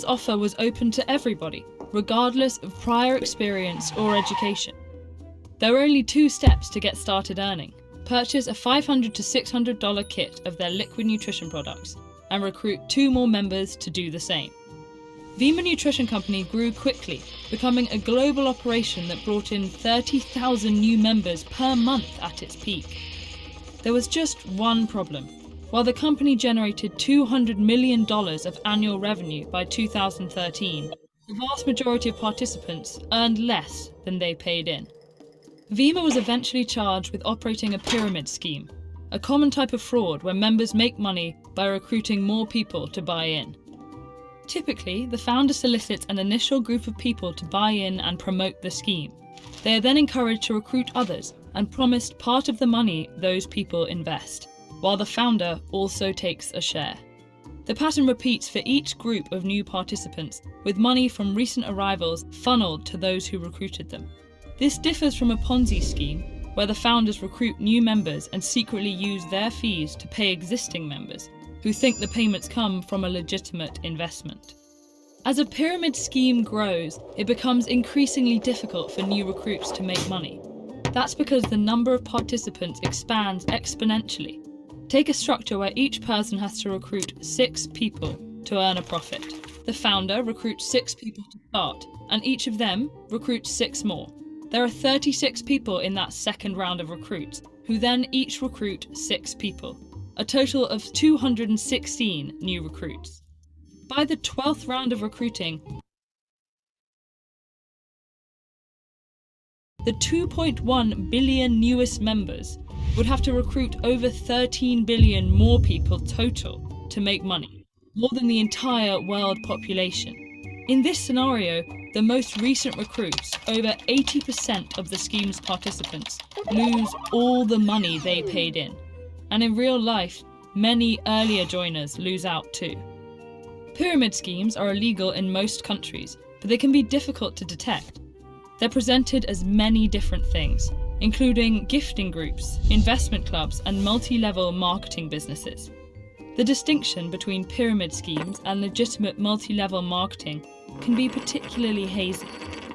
offer was open to everybody, regardless of prior experience or education. There were only 2 steps to get started earning. Purchase a $500 to $600 kit of their liquid nutrition products and recruit 2 more members to do the same. Vemma Nutrition Company grew quickly, becoming a global operation that brought in 30,000 new members per month at its peak. There was just one problem. While the company generated $200 million of annual revenue by 2013, the vast majority of participants earned less than they paid in. Vemma was eventually charged with operating a pyramid scheme, a common type of fraud where members make money by recruiting more people to buy in. Typically, the founder solicits an initial group of people to buy in and promote the scheme. They are then encouraged to recruit others and promised part of the money those people invest, while the founder also takes a share. The pattern repeats for each group of new participants, with money from recent arrivals funneled to those who recruited them. This differs from a Ponzi scheme, where the founders recruit new members and secretly use their fees to pay existing members, who think the payments come from a legitimate investment. As a pyramid scheme grows, it becomes increasingly difficult for new recruits to make money. That's because the number of participants expands exponentially. Take a structure where each person has to recruit 6 people to earn a profit. The founder recruits 6 people to start, and each of them recruits 6 more. There are 36 people in that second round of recruits, who then each recruit 6 people, a total of 216 new recruits. By the 12th round of recruiting, the 2.1 billion newest members would have to recruit over 13 billion more people total to make money, more than the entire world population. In this scenario, the most recent recruits, over 80% of the scheme's participants, lose all the money they paid in. And in real life, many earlier joiners lose out too. Pyramid schemes are illegal in most countries, but they can be difficult to detect. They're presented as many different things, including gifting groups, investment clubs, and multi-level marketing businesses. The distinction between pyramid schemes and legitimate multi-level marketing can be particularly hazy.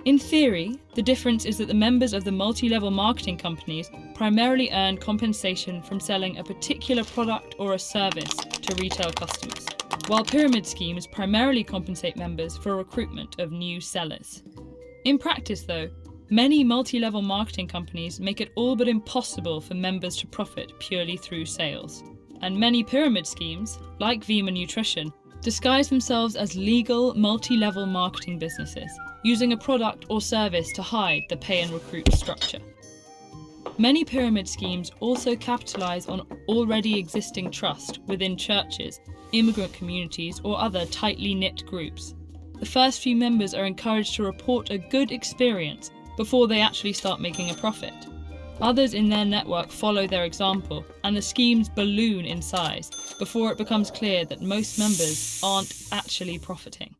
In theory, the difference is that the members of the multi-level marketing companies primarily earn compensation from selling a particular product or a service to retail customers, while pyramid schemes primarily compensate members for recruitment of new sellers. In practice, though, many multi-level marketing companies make it all but impossible for members to profit purely through sales. And many pyramid schemes, like Vemma Nutrition, disguise themselves as legal multi-level marketing businesses, using a product or service to hide the pay and recruit structure. Many pyramid schemes also capitalize on already existing trust within churches, immigrant communities, or other tightly knit groups. The first few members are encouraged to report a good experience before they actually start making a profit. Others in their network follow their example, and the schemes balloon in size before it becomes clear that most members aren't actually profiting.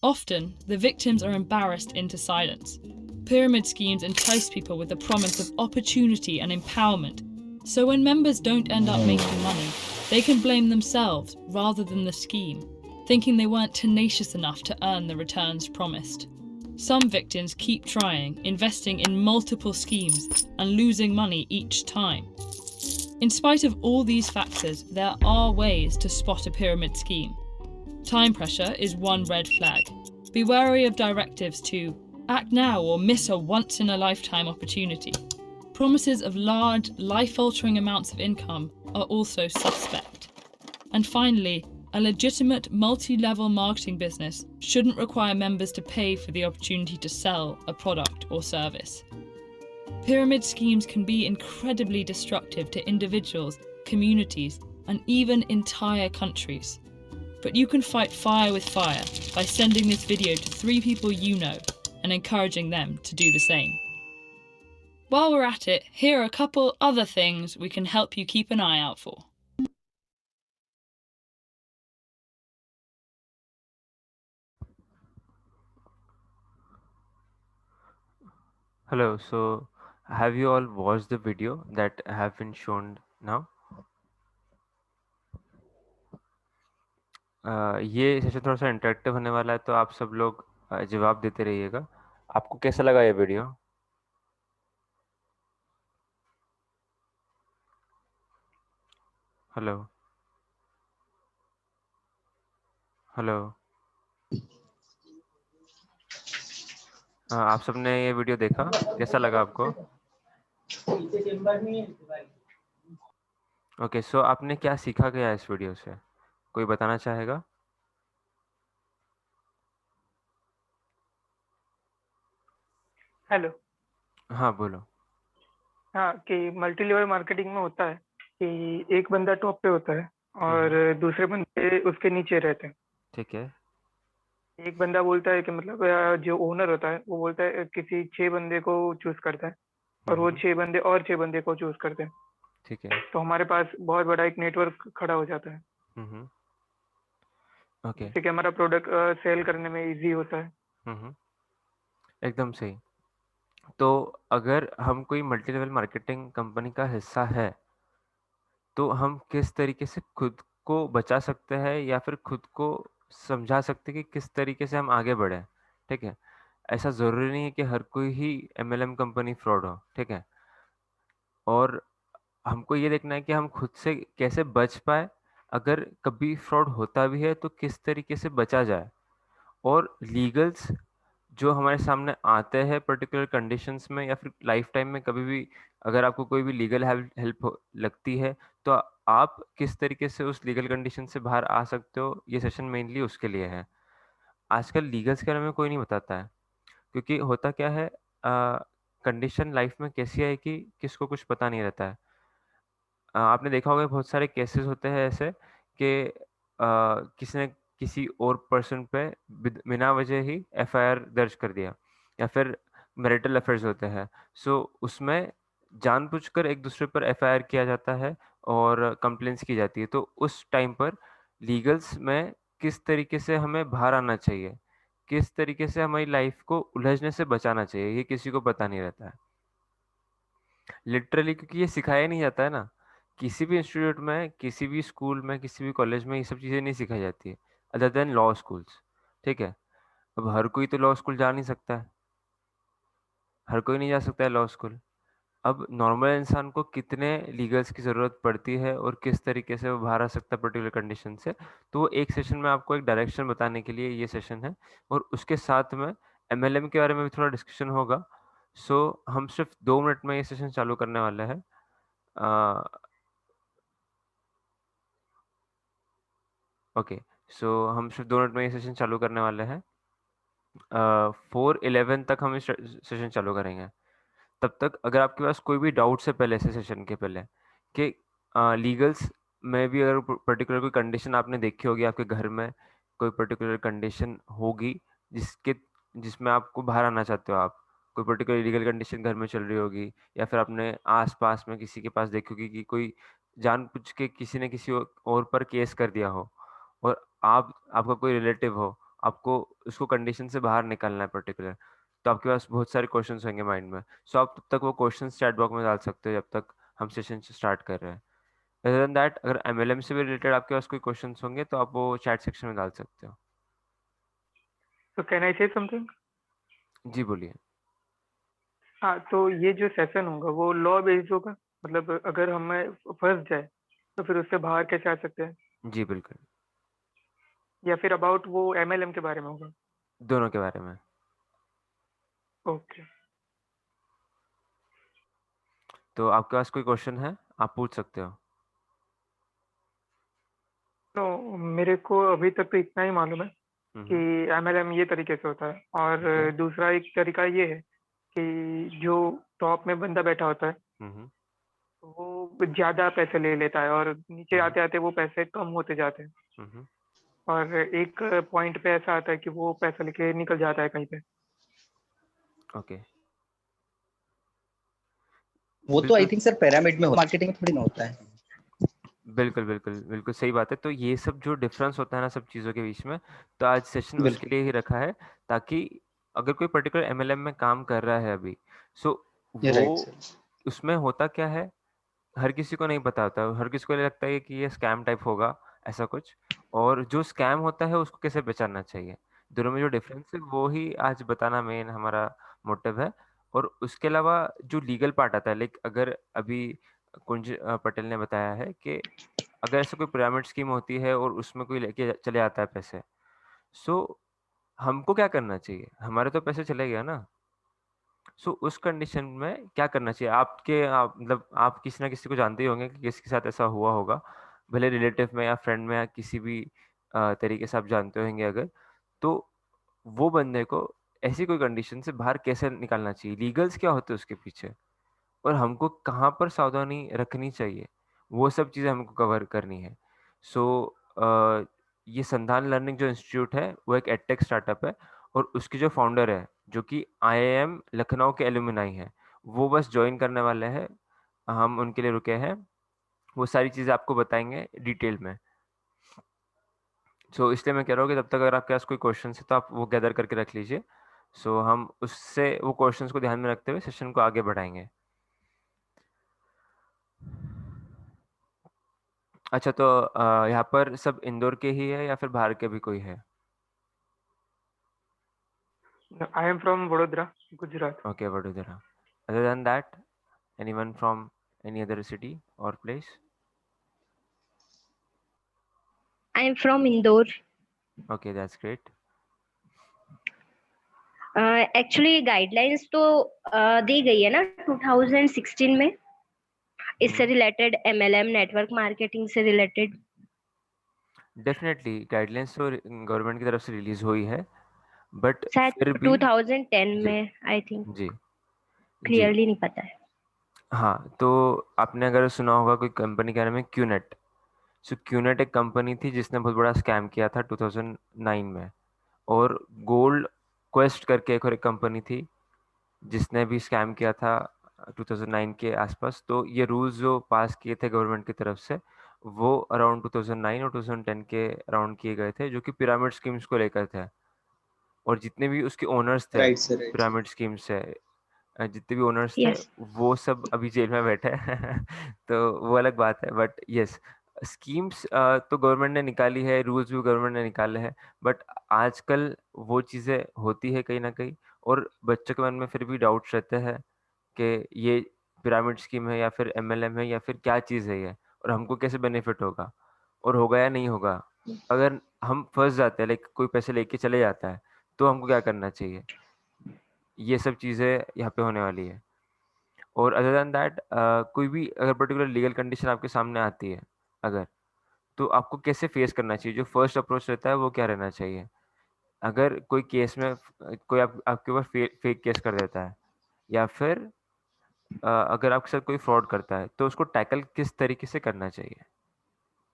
Often, the victims are embarrassed into silence. Pyramid schemes entice people with the promise of opportunity and empowerment, so when members don't end up making money, they can blame themselves rather than the scheme, thinking they weren't tenacious enough to earn the returns promised. Some victims keep trying, investing in multiple schemes and losing money each time. In spite of all these factors, there are ways to spot a pyramid scheme. Time pressure is one red flag. Be wary of directives to act now or miss a once-in-a-lifetime opportunity. Promises of large, life-altering amounts of income are also suspect. And finally, a legitimate multi-level marketing business shouldn't require members to pay for the opportunity to sell a product or service. Pyramid schemes can be incredibly destructive to individuals, communities, and even entire countries. But you can fight fire with fire by sending this video to 3 people you know and encouraging them to do the same. While we're at it, here are a couple other things we can help you keep an eye out for. Hello, so have you all watched the video that have been shown now? ये session थोड़ा सा interactive होने वाला है, तो आप सब लोग जवाब देते रहिएगा। आपको कैसा लगा ये वीडियो? Hello, hello. आप सबने ये वीडियो देखा, कैसा लगा आपको? ओके, सो आपने क्या सीखा गया इस वीडियो से? कोई बताना चाहेगा? हेलो। हाँ, बोलो। हाँ, कि मल्टी लेवल मार्केटिंग में होता है कि एक बंदा टॉप पे होता है और दूसरे बंदे उसके नीचे रहते हैं। ठीक है। एक बंदा बोलता है कि मतलब जो ओनर होता है वो बोलता है किसी 6 बंदे को चूज करता है और वो हम्म। 6 बंदे और 6 बंदे को चूज करते हैं। ठीक है। तो हमारे पास बहुत बड़ा एक नेटवर्क खड़ा हो जाता है हम्म। ओके। जिससे कि हमारा प्रोडक्ट सेल करने में इजी होता है। हम्म। एकदम सही। तो अगर हम कोई मल्टी लेवल मार्केटिंग कंपनी का हिस्सा है, तो हम किस तरीके से खुद को बचा सकते हैं या फिर खुद को समझा सकते हैं कि किस तरीके से हम आगे बढ़े। ठीक है। ऐसा ज़रूरी नहीं है कि हर कोई ही एमएलएम कंपनी फ्रॉड हो। ठीक है। और हमको ये देखना है कि हम खुद से कैसे बच पाए। अगर कभी फ्रॉड होता भी है तो किस तरीके से बचा जाए। और लीगल्स जो हमारे सामने आते हैं पर्टिकुलर कंडीशंस में या फिर लाइफ टाइम में कभी भी, अगर आपको कोई भी लीगल हेल्प लगती है, तो आप किस तरीके से उस लीगल कंडीशन से बाहर आ सकते हो, ये सेशन मेनली उसके लिए है। आजकल लीगल्स के बारे में कोई नहीं बताता है, क्योंकि होता क्या है, कंडीशन लाइफ में कैसी है कि किसको कुछ पता नहीं रहता है। आपने देखा होगा बहुत सारे केसेस होते हैं ऐसे कि किसी ने किसी और पर्सन पे बिना वजह ही एफआईआर दर्ज कर दिया, या फिर मैरिटल अफेयर्स होते हैं। सो उसमें जानबूझकर एक दूसरे पर एफआईआर किया जाता है और कंप्लेंट्स की जाती है। तो उस टाइम पर लीगल्स में किस तरीके से हमें बाहर आना चाहिए, किस तरीके से हमारी लाइफ को उलझने से बचाना चाहिए, ये किसी को पता नहीं रहता है लिटरली, क्योंकि ये सिखाया नहीं जाता है ना। किसी भी इंस्टीट्यूट में, किसी भी स्कूल में, किसी भी कॉलेज में ये सब चीज़ें नहीं सिखाई जाती है, अदर देन लॉ स्कूल्स। ठीक है। अब हर कोई तो लॉ स्कूल जा नहीं सकता है, हर कोई नहीं जा सकता है लॉ स्कूल। अब नॉर्मल इंसान को कितने लीगल्स की ज़रूरत पड़ती है और किस तरीके से वो बाहर आ सकता है पर्टिकुलर कंडीशन से, तो वो एक सेशन में आपको एक डायरेक्शन बताने के लिए ये सेशन है। और उसके साथ में एमएलएम के बारे में भी थोड़ा डिस्कशन होगा। सो हम सिर्फ 2 मिनट में ये सेशन चालू करने वाले हैं। ओके। सो हम सिर्फ 2 मिनट में ये सेशन चालू करने वाले हैं। 4:11 तक हम इस सेशन चालू करेंगे। तब तक अगर आपके पास कोई भी डाउट्स है पहले से, सेशन के पहले, कि लीगल्स में भी अगर पर्टिकुलर कोई कंडीशन आपने देखी होगी, आपके घर में कोई पर्टिकुलर कंडीशन होगी जिसके जिसमें आपको बाहर आना चाहते हो आप, कोई पर्टिकुलर लीगल कंडीशन घर में चल रही होगी, या फिर आपने आस पास में किसी के पास देखी होगी कि कोई जानबूझ के किसी ने किसी और पर केस कर दिया हो, और आपका कोई रिलेटिव हो, आपको उसको कंडीशन से बाहर निकालना है पर्टिकुलर, तो आपके पास बहुत सारे क्वेश्चंस होंगे माइंड में। सो आप तब तक वो क्वेश्चंस चैट बॉक्स में डाल सकते हो जब तक हम सेशन स्टार्ट कर रहे हैं। अदर देन दैट, अगर एमएलएम से भी रिलेटेड आपके पास कोई क्वेश्चंस होंगे तो आप वो चैट सेक्शन में डाल सकते हो। तो कैन आई से समथिंग? जी बोलिए। हाँ, तो ये जो सेशन होगा वो लॉ बेस्ड होगा, मतलब अगर हमें फंस जाए तो फिर उससे बाहर कैसे आ सकते हैं, जी बिल्कुल। या फिर अबाउट वो एमएलएम के बारे में होगा? दोनों के बारे में। ओके। तो आपके पास कोई क्वेश्चन है, आप पूछ सकते हो। तो मेरे को अभी तक तो इतना ही मालूम है कि हम्म। एमएलएम ये तरीके से होता है, और ठीक है। दूसरा एक तरीका ये है कि जो टॉप में बंदा बैठा होता है हम्म। वो ज्यादा पैसे ले लेता है और नीचे हम्म। आते आते वो पैसे कम होते जाते हैं, हम्म। और एक पॉइंट पे ऐसा आता है कि वो पैसा लेके निकल जाता है कहीं पे। ओके। वो तो आई बिल्कुल थिंक सर पिरामिड में मार्केटिंग में थोड़ी ना होता है। बिल्कुल बिल्कुल बिल्कुल सही बात है। तो ये सब जो डिफरेंस होता है ना सब चीज़ों के बीच में, तो आज सेशन उसके बिल्कुल। लिए ही रखा है, ताकि अगर कोई पर्टिकुलर एमएलएम में काम कर रहा है अभी, सो ये वो राइट सर। उसमें होता क्या है, हर किसी को नहीं पता होता, हर किसी को लगता है कि ये स्कैम टाइप होगा, ऐसा कुछ। और जो स्कैम होता है उसको कैसे पहचानना चाहिए। दोनों में जो डिफरेंस है वो ही आज बताना मेन हमारा मोटिव है। और उसके अलावा जो लीगल पार्ट आता है, लाइक अगर अभी कुंज पटेल ने बताया है कि अगर ऐसा कोई पिरामिड स्कीम होती है और उसमें कोई लेके चले आता है पैसे, सो हमको क्या करना चाहिए, हमारे तो पैसे चले गए ना। सो उस कंडीशन में क्या करना चाहिए, मतलब आप किसी ना किसी को जानते ही होंगे कि किसके साथ ऐसा हुआ होगा, भले रिलेटिव में या फ्रेंड में या किसी भी तरीके से आप जानते होंगे अगर, तो वो बंदे को ऐसी कोई कंडीशन से बाहर कैसे निकालना चाहिए, लीगल्स क्या होते हैं उसके पीछे, और हमको कहाँ पर सावधानी रखनी चाहिए, वो सब चीज़ें हमको कवर करनी है। सो ये संधान लर्निंग जो इंस्टीट्यूट है वो एक एडटेक स्टार्टअप है, और उसके जो फाउंडर है जो कि आईआईएम लखनऊ के एलुमनाई हैं, वो बस ज्वाइन करने वाले हैं, हम उनके लिए रुके हैं। वो सारी चीज़ें आपको बताएंगे डिटेल में। सो इसलिए मैं कह रहा हूँ कि तब तक अगर आपके पास कोई क्वेश्चन है तो आप वो गैदर करके रख लीजिए। सो हम उससे वो क्वेश्चंस को ध्यान में रखते हुए सेशन को आगे बढ़ाएंगे। अच्छा, तो यहाँ पर सब इंदौर के ही है या फिर बाहर के भी कोई है? I am from Vadodara, Gujarat. Okay, Vadodara. Other than that, anyone from any other city or place? I am from Indore. Okay, that's great. Actually guidelines तो दी गई है ना 2016 में, इससे रिलेटेड एमएलएम नेटवर्क मार्केटिंग से रिलेटेड। डेफिनेटली गाइडलाइंस तो government की तरफ से रिलीज हुई है, बट शायद फिर भी 2010 जी में, I think, ji ji clearly नहीं पता है। हाँ, तो आपने अगर सुना होगा कोई कंपनी के बारे में, क्यूनेट। सो क्यूनेट एक कंपनी थी जिसने बहुत बड़ा स्कैम किया था 2009 में। और गोल्ड क्वेस्ट करके एक और एक कंपनी थी जिसने भी स्कैम किया था 2009 के आसपास। तो ये रूल्स जो पास किए थे गवर्नमेंट की तरफ से, वो अराउंड 2009 और 2010 के अराउंड किए गए थे, जो कि पिरामिड स्कीम्स को लेकर थे। और जितने भी उसके ओनर्स थे right sir, right. Pyramid scheme से, जितने भी ओनर्स थे यस, वो सब अभी जेल में बैठे हैं तो वो अलग बात है। बट यस, स्कीम्स तो गवर्नमेंट ने निकाली है, रूल्स भी गवर्नमेंट ने निकाले हैं, बट आजकल वो चीज़ें होती है कहीं ना कहीं, और बच्चों के मन में फिर भी डाउट्स रहते हैं कि ये पिरामिड स्कीम है या फिर एमएलएम है या फिर क्या चीज़ है ये, और हमको कैसे बेनिफिट होगा और होगा या नहीं होगा। अगर हम फंस जाते हैं, लाइक कोई पैसे लेके चले जाता है, तो हमको क्या करना चाहिए, ये सब चीज़ें यहाँ पे होने वाली है। और अदर देन दैट, कोई भी अगर पर्टिकुलर लीगल कंडीशन आपके सामने आती है अगर, तो आपको कैसे फेस करना चाहिए, जो फर्स्ट अप्रोच रहता है वो क्या रहना चाहिए। अगर कोई केस में कोई आपके ऊपर फेक केस कर देता है, या फिर अगर आपके साथ कोई फ्रॉड करता है, तो उसको टैकल किस तरीके से करना चाहिए,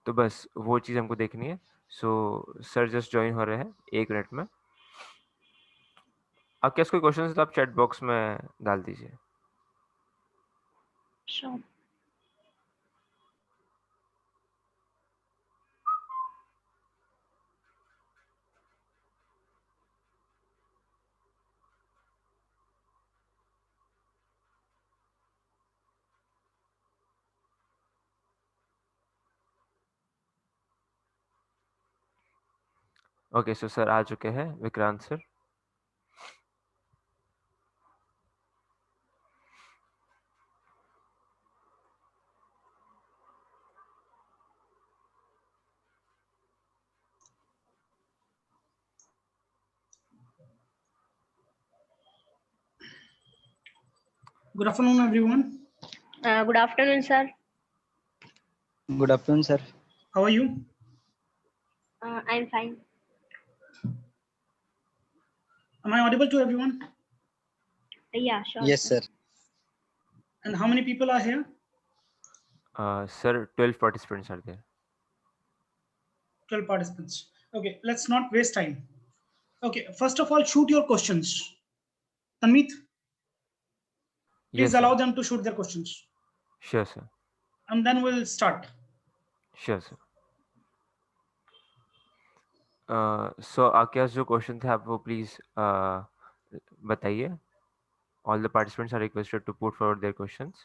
तो बस वो चीज़ हमको देखनी है। सो सर जस्ट ज्वाइन हो रहे हैं 1 मिनट में। आपके पास कोई क्वेश्चन है तो आप चैट बॉक्स में डाल दीजिए। श्योर। ओके, सो सर आ चुके हैं, Vikrant sir. Good afternoon, everyone. Good afternoon sir. Good afternoon sir. How are you? I am fine. Am I audible to everyone? या sure. Yes sir. And how many people are here? Sir, 12 participants are there. 12 participants. Okay, let's not waste time. Okay, first of all, shoot your questions. Tanmeet, please Yes, sir. allow them to shoot their questions. Sure, sir. And then we'll start. Sure, sir. So आपके पास जो question थे आप वो please बताइए। All the participants are requested to put forward their questions.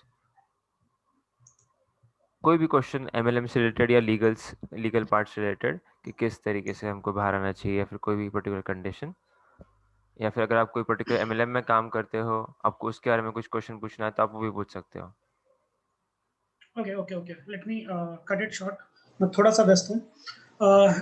कोई भी question MLM से related या लीगल पार्ट से रिलेटेड कि किस तरीके से हमको बाहर आना चाहिए, या फिर कोई भी पर्टिकुलर कंडीशन, या फिर अगर आप कोई पर्टिकुलर एमएलएम में काम करते हो, आपको उसके बारे में कुछ क्वेश्चन पूछना है तो आप वो भी पूछ सकते हो। Okay. Let me cut it short. मैं थोड़ा सा व्यस्त हूँ।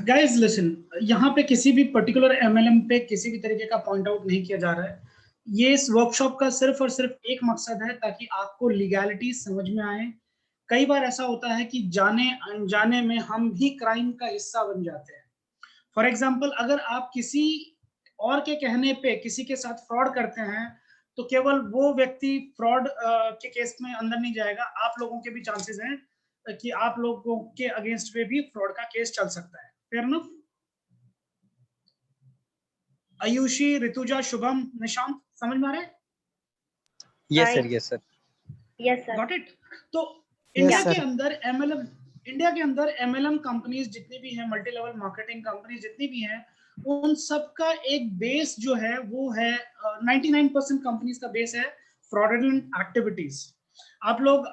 Guys, listen. यहाँ पे किसी भी पर्टिकुलर एमएलएम पे किसी भी तरीके का पॉइंट आउट नहीं किया जा रहा है। ये इस वर्कशॉप का सिर्फ और सिर्फ एक मकसद है ताकि आपको लीगैलिटी समझ में आए। कई बार ऐसा होता है कि जाने अनजाने में हम भी क्राइम का हिस्सा बन जाते हैं। फॉर एग्जाम्पल, अगर आप किसी और के कहने पे किसी के साथ फ्रॉड करते हैं तो केवल वो व्यक्ति फ्रॉड के केस में अंदर नहीं जाएगा, आप लोगों के भी चांसेस हैं कि आप लोगों के अगेंस्ट पे भी फ्रॉड का केस चल सकता है। Fair enough? आयुषी, ऋतुजा, शुभम, निशांत, समझ में आ रहा है? Yes, sir. Yes, sir. Yes sir. Got it? तो Yes, इंडिया sir. के अंदर एमएलएम कंपनीज जितनी भी हैं, मल्टी लेवल मार्केटिंग कंपनीज जितनी भी हैं, उन सब का एक बेस जो है वो है 99% कंपनीज का बेस है फ्रॉडुलेंट एक्टिविटीज। आप लोग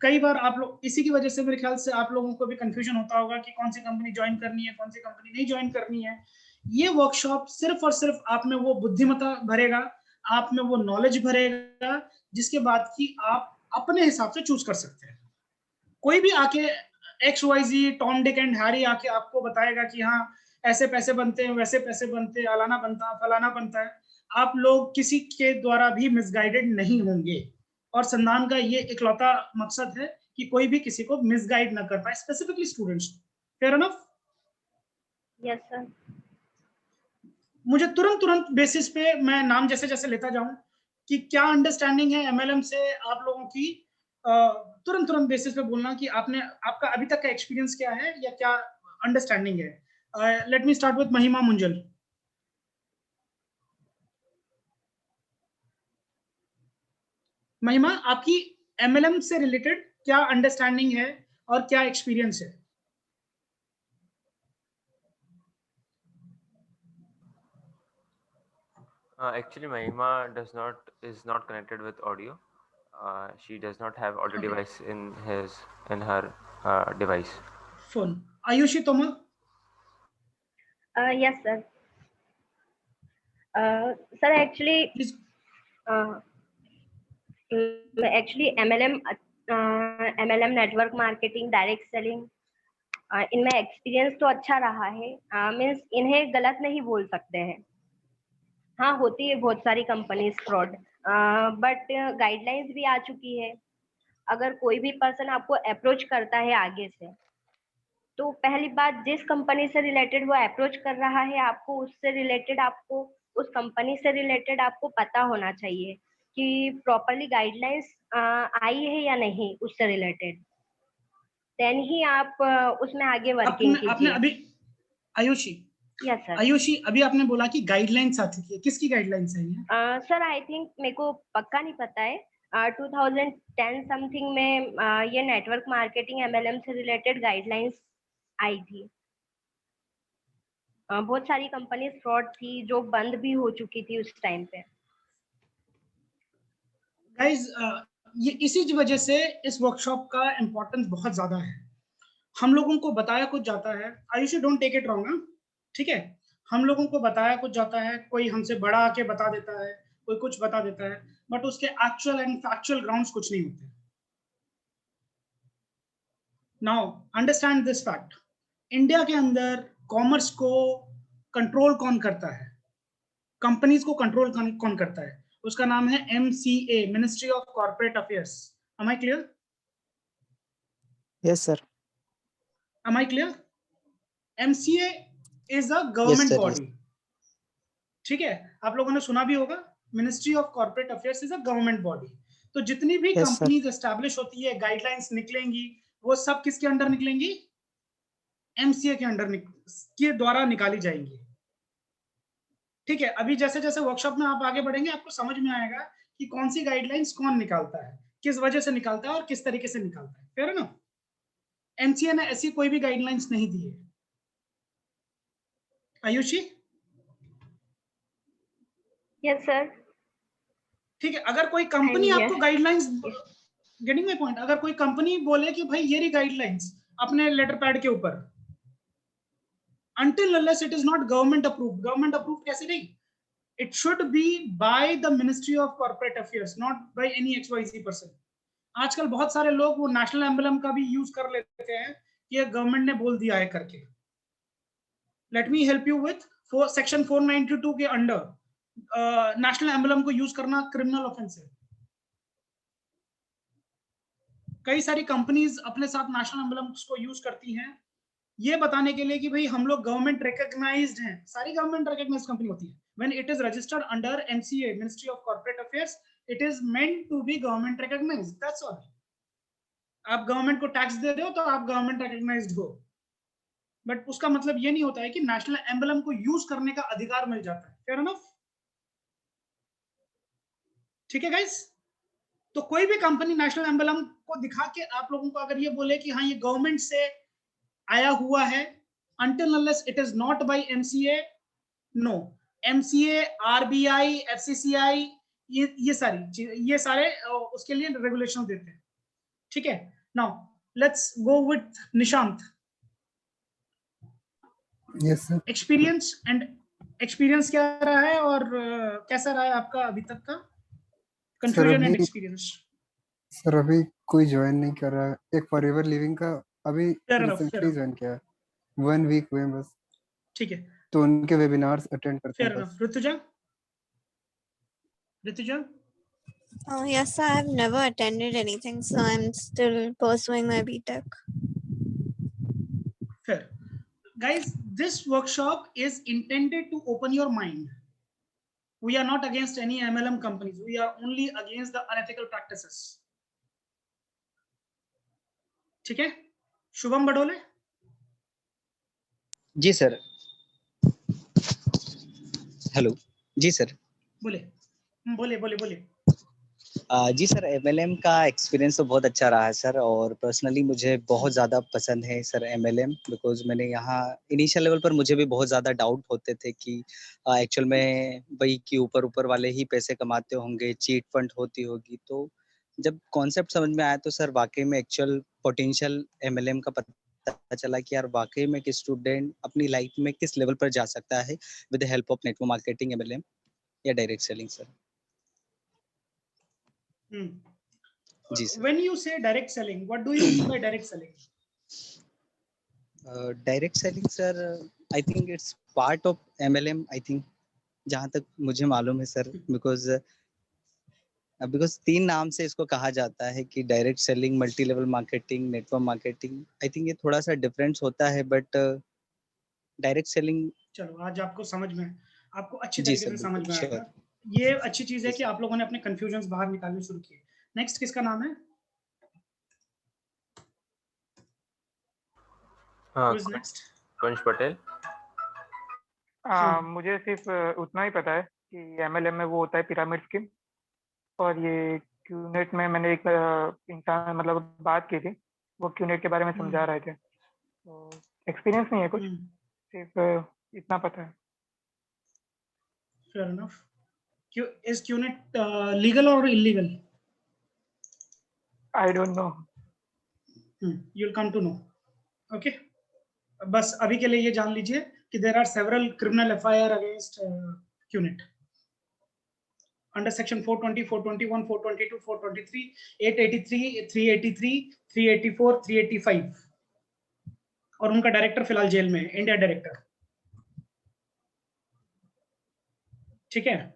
कई बार आप लोग इसी की वजह से मेरे ख्याल से आप लोगों को भी कंफ्यूजन होता होगा कि कौन सी कंपनी ज्वाइन करनी है, कौन सी कंपनी नहीं ज्वाइन करनी है। ये वर्कशॉप सिर्फ और सिर्फ आप में वो बुद्धिमत्ता भरेगा, आप में वो नॉलेज भरेगा, जिसके बाद की आप अपने हिसाब से चूज कर सकते हैं। कोई भी आके XYZ Tom Dick and Harry आके आपको बताएगा कि हाँ ऐसे पैसे बनते हैं, वैसे पैसे बनते हैं, अलाना बनता है, फलाना बनता है, आप लोग किसी के द्वारा भी मिसगाइडेड नहीं होंगे। और संधान का ये इकलौता मकसद है कि कोई भी किसी को मिसगाइड ना कर पाए, specifically students. Fair enough? Yes sir. मुझे तुरंत बेसिस पे मैं नाम जैसे जैसे लेता जाऊं कि क्या अंडरस्टैंडिंग है एमएलएम से आप लोगों की, तुरंत बेसिस पे बोलना कि आपका अभी तक का एक्सपीरियंस क्या है या क्या अंडरस्टैंडिंग है। लेट मी स्टार्ट विद महिमा मुंजल। महिमा, आपकी एमएलएम से रिलेटेड क्या अंडरस्टैंडिंग है और क्या एक्सपीरियंस है? Actually, Mahima is not connected with audio. She does not have audio Okay. device in her device. Phone. Ayushi Toma? Yes sir. Sir actually Please. MLM network marketing, direct selling, इनमें experience तो अच्छा रहा है। Means इन्हें गलत नहीं बोल सकते हैं। हाँ, होती है बहुत सारी कंपनीज फ्रॉड, बट गाइडलाइंस भी आ चुकी है। अगर कोई भी पर्सन आपको अप्रोच करता है आगे से, तो पहली बात, जिस कंपनी से रिलेटेड वो अप्रोच कर रहा है, आपको उससे रिलेटेड, आपको उस कंपनी से रिलेटेड आपको पता होना चाहिए कि प्रॉपरली गाइडलाइंस आई है या नहीं उससे रिलेटेड। देन ही आप उसमें आगे वर्किंग आपने कीजिए। अभी आयुषी, यस सर। आयुषी, अभी आपने बोला कि गाइडलाइंस आ चुकी है, किसकी गाइडलाइंस है ये? सर आई थिंक, मेरे को पक्का नहीं पता है, 2010 समथिंग में ये नेटवर्क मार्केटिंग एमएलएम से रिलेटेड गाइडलाइंस आई थी। बहुत सारी कंपनी फ्रॉड थी जो बंद भी हो चुकी थी उस टाइम पे। गाइस, ये इसी वजह से इस वर्कशॉप का इम्पोर्टेंस बहुत ज्यादा है। हम लोगों को बताया कुछ जाता है, Ayushi don't take it wrong, ठीक है? हम लोगों को बताया कुछ जाता है, कोई हमसे बड़ा आके बता देता है, कोई कुछ बता देता है, बट उसके एक्चुअल एंड फैक्चुअल ग्राउंड्स कुछ नहीं होते। Now understand this fact, India के अंदर कॉमर्स को कंट्रोल कौन करता है, कंपनीज को कंट्रोल कौन करता है? उसका नाम है MCA, ministry of corporate affairs. Am I clear? Yes, sir. Am I clear? MCA is a government Yes, sir, body. ठीक है, आप लोगों ने सुना भी होगा, ministry of corporate affairs is a government body. तो जितनी भी Yes, sir. कंपनीज एस्टैब्लिश होती है, गाइडलाइंस निकलेंगी, वो सब किसके अंडर निकलेंगी? MCA के अंडर के द्वारा निकाली जाएंगी। ठीक है, अभी जैसे जैसे वर्कशॉप में आप आगे बढ़ेंगे, आपको समझ में आएगा कि कौन सी गाइडलाइंस कौन निकालता है, किस वजह से निकालता है और किस तरीके से निकालता है। फेयर है ना? MCA ने ऐसी कोई भी गाइडलाइंस नहीं दी है। आयुषी? Yes sir. ठीक है, अगर कोई कंपनी आपको गाइडलाइंस, गेटिंग माय पॉइंट, अगर कोई कंपनी बोले कि भाई ये रही गाइडलाइंस अपने लेटर पैड के ऊपर, until unless it is not government approved. Government approved कैसे नहीं? It should be by the Ministry of Corporate Affairs, not by any XYZ person. आजकल बहुत सारे लोग वो नेशनल एम्बलम का भी यूज कर लेते हैं कि ये गवर्नमेंट ने बोल दिया है करके. Let me help you with section 492 के अंडर नेशनल एम्बलम को यूज करना क्रिमिनल ऑफेंस है. कई सारी कंपनीज अपने साथ नेशनल एम्बलम्स को यूज करती हैं ये बताने के लिए कि भाई हम लोग गवर्नमेंट रिकॉग्नाइज्ड हैं. सारी गवर्नमेंट रिकॉग्नाइज्ड कंपनी होती है. When it is registered under MCA, Ministry of Corporate Affairs, it is meant to be government recognized. That's all. आप गवर्नमेंट को टैक्स दे रहे हो तो आप गवर्नमेंट रिकॉग्नाइज्ड हो. बट उसका मतलब ये नहीं होता है कि नेशनल एम्बलम को यूज करने का अधिकार मिल जाता है. Fair enough? ठीक है गाइस. तो कोई भी कंपनी नेशनल एम्बलम को दिखा के आप लोगों को अगर ये बोले कि हाँ ये गवर्नमेंट से आया हुआ है, until unless it is not by MCA, no. MCA, RBI, FCCI, ये सारे उसके लिए रेगुलेशन देते हैं. ठीक है. Now let's go with Nishant. Yes sir. Experience क्या रहा है और कैसा रहा है आपका अभी तक का कंफ्यूजन एंड एक्सपीरियंस? सर अभी कोई ज्वाइन नहीं कर रहा है. एक फॉरएवर लिविंग का अभी रिसेंटली ज्वाइन किया है. 1 वीक हुए बस. ठीक है. तो उनके वेबिनार्स अटेंड करते हैं बस. Rutuja? Yes, sir, I have never attended anything, so I'm still pursuing my BTech. Fair. Guys, this workshop is intended to open your mind. We are not against any MLM companies. We are only against the unethical practices. ठीक है. शुभम बडोले? जी sir. Hello. जी sir. बोले. जी sir, MLM का experience तो बहुत अच्छा रहा है sir. और पर्सनली मुझे बहुत ज़्यादा पसंद है सर MLM, बिकॉज मैंने यहाँ इनिशियल लेवल पर मुझे भी बहुत ज़्यादा डाउट होते थे कि एक्चुअल में वही कि ऊपर वाले ही पैसे कमाते होंगे, चीट फंड होती होगी. तो जब कॉन्सेप्ट समझ में आया तो सर वाकई में एक्चुअल पोटेंशियल MLM का पता चला कि यार वाकई में कि स्टूडेंट अपनी लाइफ में किस लेवल पर जा सकता है with the help of network marketing, MLM या डायरेक्ट सेलिंग सर. जी sir. When you say direct selling, what do you mean by direct selling? Direct selling sir, I think it's part of MLM. I think जहाँ तक मुझे मालूम है sir, because 3 नाम से इसको कहा जाता है कि direct selling, multi level marketing, network marketing. I think ये थोड़ा सा डिफरेंस होता है, बट डायरेक्ट सेलिंग. चलो आज आपको समझ में, आपको अच्छी तरीके से समझ में आएगा. ये अच्छी चीज है कि आप लोगों ने अपने कंफ्यूजन्स बाहर निकालने शुरू किए. नेक्स्ट किसका नाम है? कुंज पटेल. मुझे सिर्फ उतना ही पता है कि MLM में वो होता है पिरामिड स्कीम, और ये क्यूनेट में मैंने एक इंसान मतलब बात की थी, वो क्यूनेट के बारे में समझा रहे थे. तो एक्सपीरियंस नहीं है कुछ, सिर्फ इतना पता है. Fair enough. Is QNet legal or illegal? I don't know. You'll come to know. Okay. बस अभी के लिए ये जान लीजिए कि there are several criminal FIR against QNet under section 420, 421, 422, 423, 883, 383, 384, 385. और उनका डायरेक्टर फिलहाल जेल में है, इंडिया डायरेक्टर. ठीक है.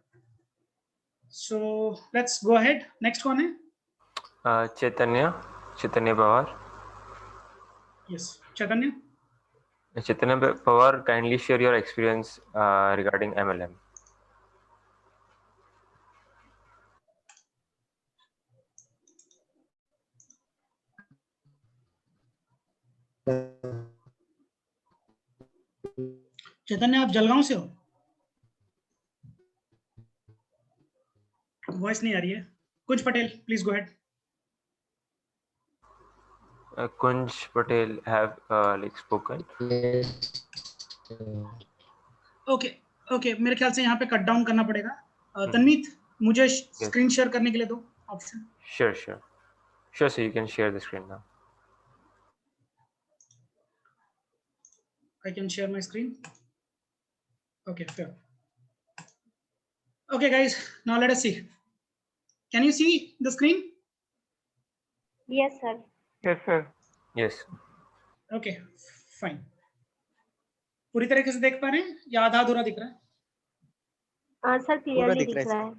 So let's go ahead. Next कौन है? चैतन्य Pawar. Yes, Chaitanya. Chaitanya Pawar, kindly share your experience regarding MLM. चैतन्य आप जलगांव से हो? वॉइस नहीं आ रही है. Kunj Patel, please go ahead. Kunj Patel have spoken. Okay, मेरे ख्याल से यहाँ पे कट डाउन करना पड़ेगा. तन्वीत, मुझे स्क्रीन शेयर करने के लिए दो option. Sure, so you can share the screen now. I can share my screen. Okay, fair. Okay, guys, now let us see. Can you see the screen? Yes, sir. Yes, sir. Yes. Okay, fine. पूरी तरीके से देख पा रहे हैं या आधा अधूरा दिख रहा है? सर क्लियरली दिख रहा है.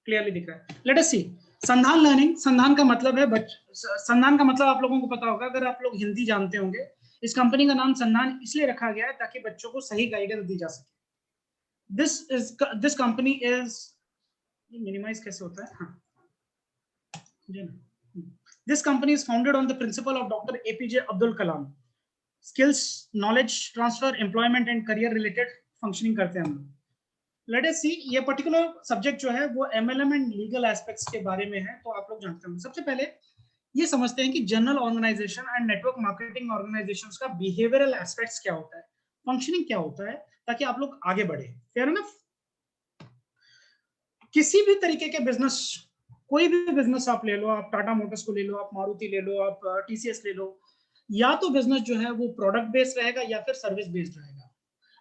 क्लियरली दिख रहा है. लेट अस सी. संधान लर्निंग, संधान का मतलब है संधान का मतलब आप लोगों को पता होगा, अगर आप लोग हिंदी जानते होंगे. इस कंपनी का नाम संधान इसलिए रखा गया है ताकि बच्चों को सही गाइडेंस दी जा सके. दिस कंपनी इज, मिनिमाइज कैसे होता है? हाँ, this company is founded on the principle of doctor APJ Abdul Kalam. Skills, knowledge transfer, employment and career related functioning करते हैं हम लोग. लेट अस सी. ये पर्टिकुलर सब्जेक्ट जो है वो एमएलएम एंड लीगल एस्पेक्ट्स के बारे में है, तो आप लोग जानते होंगे. सबसे पहले ये समझते हैं कि general organisation and network marketing organisations का बिहेवियरल एस्पेक्ट्स क्या होता है, फंक्शनिंग क्या होता है, ताकि आप लोग आगे बढ़े. Fair enough. किसी भी तरीके के बिजनेस, कोई भी बिजनेस आप ले लो, आप टाटा मोटर्स को ले लो, आप मारुति ले लो, आप टीसीएस ले लो, या तो बिजनेस जो है वो प्रोडक्ट बेस्ड रहेगा या फिर सर्विस बेस्ड रहेगा.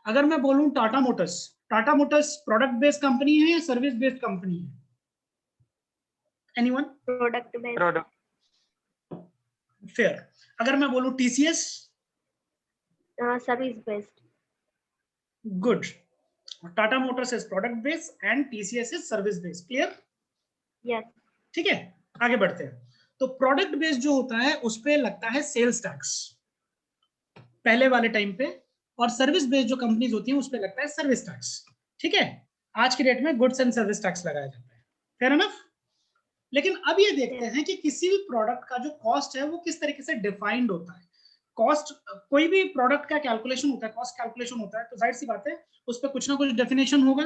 अगर मैं बोलूं Tata Motors product based company है या सर्विस बेस्ड कंपनी है? एनीवन? Product based. फेयर. अगर मैं बोलूं TCS? Service based. Good. Tata Motors is product based and TCS is service based. Clear? Yes. ठीक है, आगे बढ़ते हैं. तो प्रोडक्ट बेस्ड जो होता है उस पे लगता है सेल्स टैक्स पहले वाले टाइम पे, और सर्विस बेस्ड जो कंपनीज होती हैं उस पे लगता है सर्विस टैक्स. ठीक है, आज की डेट में गुड्स एंड सर्विस टैक्स लगाया जाता है. Fair enough. लेकिन अब ये देखते हैं कि किसी भी प्रोडक्ट का जो कॉस्ट है वो किस तरीके से डिफाइंड होता है. कॉस्ट, कोई भी प्रोडक्ट का कैलकुलेशन होता है, कॉस्ट कैलकुलेशन होता है, तो जाहिर सी बात है उस पर कुछ ना कुछ डेफिनेशन होगा,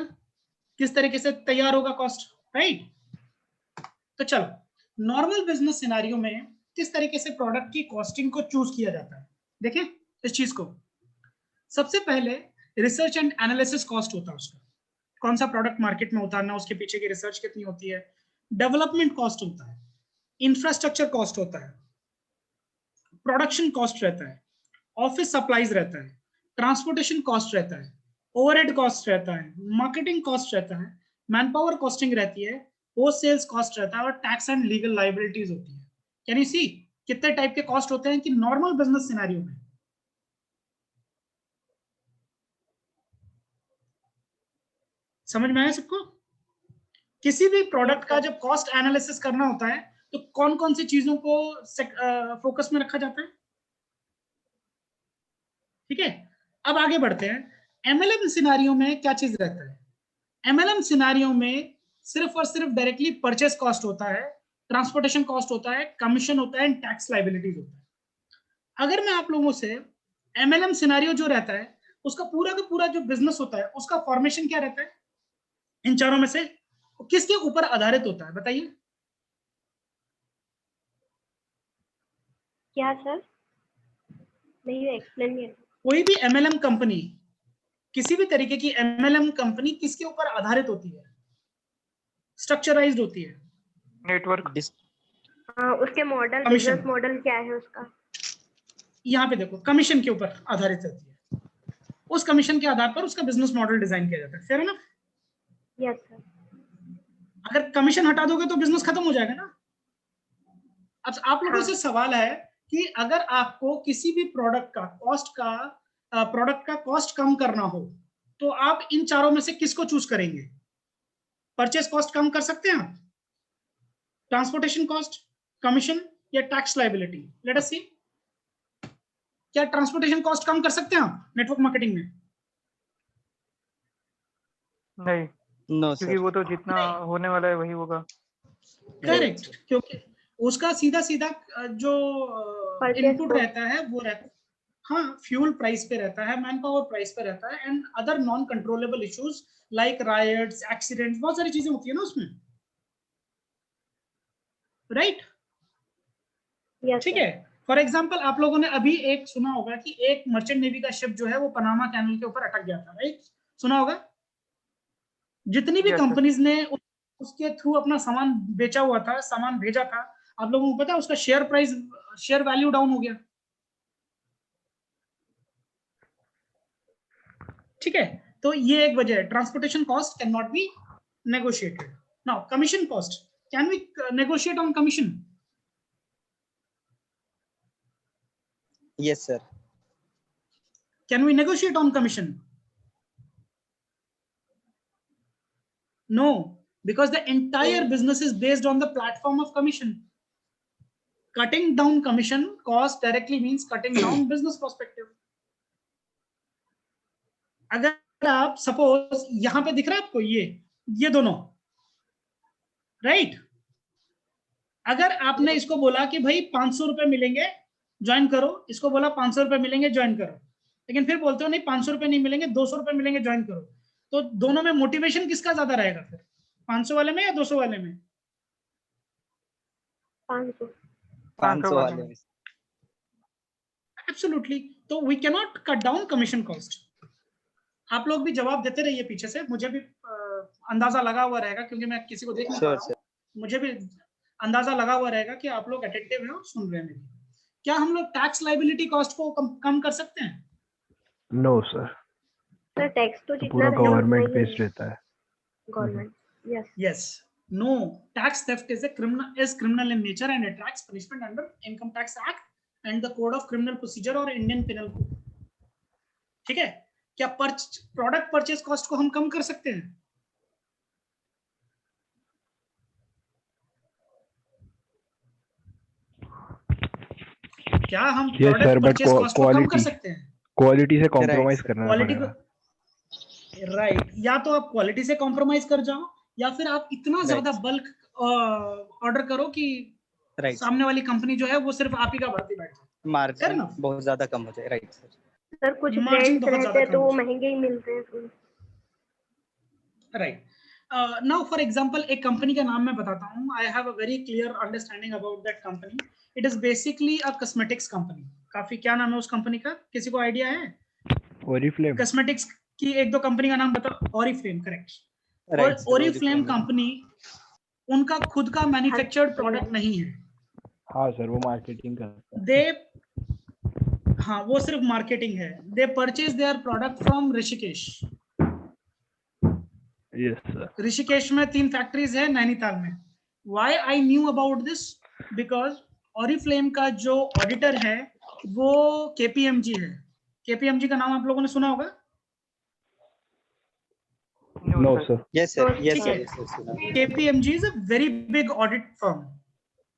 किस तरीके से तैयार होगा कॉस्ट. राइट. तो चलो, नॉर्मल बिजनेस सिनेरियो में किस तरीके से प्रोडक्ट की कॉस्टिंग को चूज किया जाता है, देखें इस चीज को. सबसे पहले रिसर्च एंड एनालिसिस कॉस्ट होता है उसका, कौन सा प्रोडक्ट मार्केट में उतारना, उसके पीछे की रिसर्च कितनी होती है. डेवलपमेंट कॉस्ट होता है, इंफ्रास्ट्रक्चर कॉस्ट होता है, प्रोडक्शन कॉस्ट रहता है, ऑफिस सप्लाईज रहता है, ट्रांसपोर्टेशन कॉस्ट रहता है, ओवरहेड कॉस्ट रहता है, मार्केटिंग कॉस्ट रहता है, मैन पावर कॉस्टिंग रहती है, पोस्ट सेल्स कॉस्ट रहता है, और टैक्स एंड लीगल लायबिलिटीज होती है. कैन यू सी कितने टाइप के कॉस्ट होते हैं कि नॉर्मल बिजनेस सिनेरियो में. समझ में आया सबको? किसी भी प्रोडक्ट का जब कॉस्ट एनालिसिस करना होता है तो कौन कौन सी चीजों को फोकस में रखा जाता है. ठीक है, अब आगे बढ़ते हैं. एमएलएम सिनेरियो में क्या चीज रहता है? एमएलएम सिनेरियो में सिर्फ और सिर्फ डायरेक्टली परचेस कॉस्ट होता है, ट्रांसपोर्टेशन कॉस्ट होता है, कमीशन होता है एंड टैक्स लायबिलिटीज होता है. अगर मैं आप लोगों से एमएलएम सिनेरियो जो रहता है उसका पूरा का पूरा जो बिजनेस होता है उसका फॉर्मेशन क्या रहता है, इन चारों में से किसके ऊपर आधारित होता है, बताइए. क्या सर? नहीं, एक्सप्लेन नहीं. कोई भी एमएलएम कंपनी, किसी भी तरीके की एमएलएम कंपनी किसके ऊपर आधारित होती है, स्ट्रक्चराइज्ड होती है? नेटवर्क. उसके मॉडल, बिजनेस मॉडल क्या है उसका? यहाँ पे देखो, कमीशन के ऊपर आधारित रहती है. उस कमीशन के आधार पर उसका बिजनेस मॉडल डिजाइन किया जाता है. फेयर है ना? Yes sir. अगर कमीशन हटा दोगे तो बिजनेस खत्म हो जाएगा ना. अब आप लोगों से सवाल है कि अगर आपको किसी भी प्रोडक्ट का कॉस्ट कम करना हो तो आप इन चारों में से किसको चूज करेंगे? परचेस कॉस्ट कम कर सकते हैं आप, ट्रांसपोर्टेशन कॉस्ट, कमीशन या टैक्स लायबिलिटी? लेट अस सी. क्या ट्रांसपोर्टेशन कॉस्ट कम कर सकते हैं आप नेटवर्क मार्केटिंग में? नहीं. क्योंकि वो तो जितना होने वाला है वही होगा. करेक्ट, क्योंकि उसका सीधा सीधा जो इनपुट रहता है वो रहता है, हाँ, फ्यूल प्राइस पे रहता है, मैन पावर प्राइस पे रहता है, and other non controllable issues like riots, accidents, बहुत सारी चीजें होती है ना उसमें. राइट. ठीक है. फॉर एग्जाम्पल, आप लोगों ने अभी एक सुना होगा कि एक मर्चेंट नेवी का शिप जो है वो पनामा कैनल के ऊपर अटक गया था. राइट, सुना होगा. जितनी भी कंपनीज ने उसके थ्रू अपना सामान बेचा हुआ था, सामान भेजा था, आप लोगों को पता है उसका शेयर वैल्यू डाउन हो गया. ठीक है, तो ये एक वजह है, transportation cost can not be negotiated. Now commission cost, can we negotiate on commission? Yes, sir. Can we negotiate on commission? No, because the entire business is based on the platform of commission. Cutting down commission cost directly means cutting down business perspective. अगर आप suppose यहां पे दिख रहा है आपको ये दोनों, राइट? अगर आपने इसको बोला कि भाई 500 रुपए मिलेंगे ज्वाइन करो, इसको बोला 500 रुपए मिलेंगे ज्वाइन करो, लेकिन फिर बोलते हो नहीं 500 रुपए नहीं मिलेंगे 200 रुपए मिलेंगे ज्वाइन करो, तो दोनों में मोटिवेशन किसका ज्यादा रहेगा फिर, 500 वाले में या 200 वाले में? 500 वाले में. एब्सोल्युटली. तो we can not cut down commission cost. आप लोग भी जवाब देते रहिए पीछे से, मुझे भी अंदाजा लगा हुआ रहेगा क्योंकि मैं किसी को देख नहीं पा रहा हूं. मुझे भी अंदाजा लगा हुआ रहेगा कि आप लोग अटेंटिव हैं और सुन रहे हैं. क्या हम लोग टैक्स लायबिलिटी कॉस्ट को कम कर सकते हैं? No sir. सर टैक्स तो जितना पूरा गवर्नमेंट बेस्ड रहता है. Government. Yes. No, tax theft is criminal in nature and attracts punishment under Income Tax Act and the Code of Criminal Procedure और Indian Penal Code. ठीक है? क्या product purchase cost को हम कम कर सकते हैं? क्या हम प्रोडक्ट परचेज कॉस्ट को कम कर सकते हैं? क्वालिटी से कॉम्प्रोमाइज करना पड़ेगा. राइट. या तो आप क्वालिटी से कॉम्प्रोमाइज कर जाओ या फिर आप इतना ज्यादा बल्क ऑर्डर करो कि सामने वाली कंपनी जो है वो सिर्फ आप ही का भरती बैठ जाए, मार्जिन बहुत ज्यादा कम हो जाए. Right sir. कुछ ब्रांड्स रहते हैं तो वो महंगे ही मिलते हैं. राइट. नाउ फॉर एग्जांपल एक कंपनी का नाम मैं बताता हूँ. I have a very clear understanding about that company. It is basically a cosmetics company. काफी, क्या नाम है उस कंपनी का, किसी को आइडिया है? ओरिफ्लेम. कॉस्मेटिक्स की एक दो कंपनी का नाम बताओ. Oriflame, correct. और ओरिफ्लेम कंपनी उनका खुद का मैन्युफैक्चर्ड प्रोडक्ट नहीं है. हाँ सर, वो मार्केटिंग करता है. हाँ, वो सिर्फ मार्केटिंग है. दे purchase their product from Rishikesh. Yes sir. Rishikesh में 3 फैक्ट्रीज है, नैनीताल में. Why I knew about this? Because Oriflame का जो ऑडिटर है वो केपीएमजी है. केपीएमजी का नाम आप लोगों ने सुना होगा? No sir. Yes sir. Yes sir. KPMG is a very big audit firm.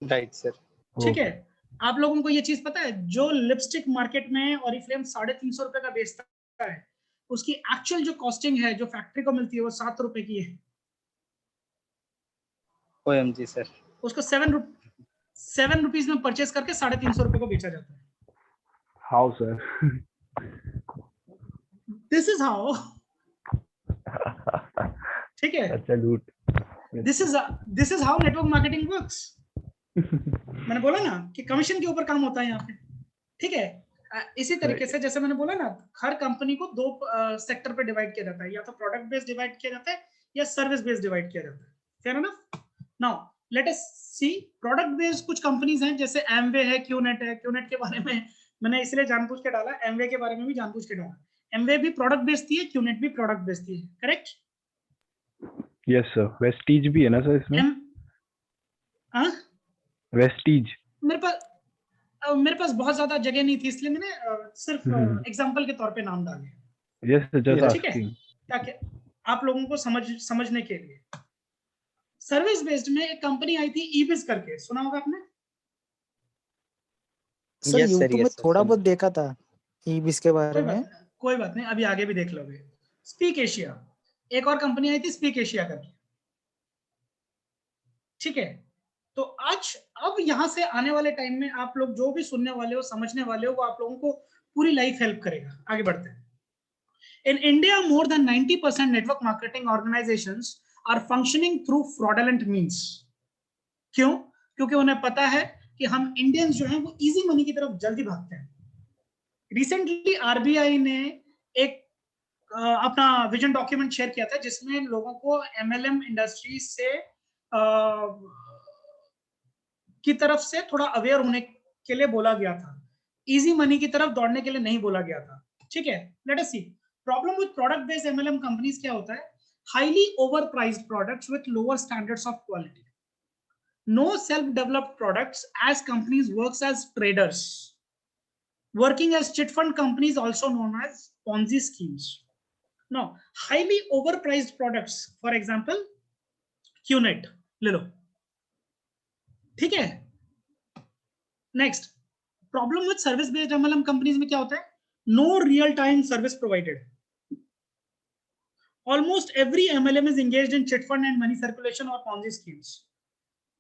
Right sir. ठीक है. आप लोगों को ये चीज पता है, जो लिपस्टिक मार्केट में ओरिफ्लेम 350 रुपए का बेचता है, उसकी एक्चुअल जो कॉस्टिंग है जो फैक्ट्री को मिलती है वो 7 रुपए की है. OMG sir. उसको 7 रुपीज में परचेस करके 350 रुपए को बेचा जाता है. How sir? This is how. ठीक है. अच्छा लूट. This is how network marketing works. मैंने बोला ना कि कमीशन के ऊपर काम होता है यहाँ पे. ठीक है. इसी तरीके से जैसे मैंने बोला ना, हर कंपनी को 2 सेक्टर पे डिवाइड किया जाता है, या तो प्रोडक्ट बेस्ड डिवाइड किया जाता है या सर्विस बेस्ड डिवाइड किया जाता है. Fair enough. Now let us see product based कुछ कंपनीज हैं, जैसे एमवे है, क्यूनेट है. क्यूनेट के बारे में मैंने इसलिए जानबूझ के डाला, एमवे के बारे में भी जानबूझ के डाला. एमवे भी प्रोडक्ट बेस्ड थी है, क्यूनेट भी प्रोडक्ट बेस्ड थी है. करेक्ट? Yes sir. वेस्टीज भी है ना सर इसमें? हाँ, वेस्टीज. मेरे पास बहुत ज्यादा जगह नहीं थी, इसलिए मैंने सिर्फ एग्जांपल के तौर पे नाम डाले. यस सर, जस्ट आस्किंग, ताकि आप लोगों को समझने के लिए. सर्विस बेस्ड में एक कंपनी आई थी ईबिस करके, सुना होगा आपने? सर यूट्यूब में थोड़ा बहुत देखा था ईबिस के बारे में. कोई बात नहीं, अभी आगे भी देख लोगे. स्पीक एशिया, एक और कंपनी आई थी स्पीक एशिया करके. ठीक है. तो अब यहाँ से आने वाले टाइम में आप लोग जो भी सुनने वाले हो, समझने वाले हो, वो आप लोगों को पूरी लाइफ हेल्प करेगा. आगे बढ़ते हैं. In India more than 90% network marketing organisations are functioning through fraudulent means. क्यों? क्योंकि उन्हें पता है कि हम इंडियंस जो हैं वो इजी मनी की तरफ जल्दी भागते हैं. रिसेंटली आरबीआई ने एक अपना विजन डॉक्यूमेंट शेयर किया था, जिसमें लोगों को एमएलएम इंडस्ट्री से की तरफ से थोड़ा अवेयर होने के लिए बोला गया था. इजी मनी की तरफ दौड़ने के लिए नहीं बोला गया था. ठीक है. Let us see. Problem with product based MLM companies क्या होता है? Highly overpriced products with lower standards of quality. No self-developed products, as companies works as traders, working as chit fund companies, also known as Ponzi schemes. Now, highly overpriced products, for example, QNet, ले लो, ठीक है? Next, problem with service-based MLM companies में क्या होता है? No real-time service provided. Almost every MLM is engaged in chit fund and money circulation or Ponzi schemes.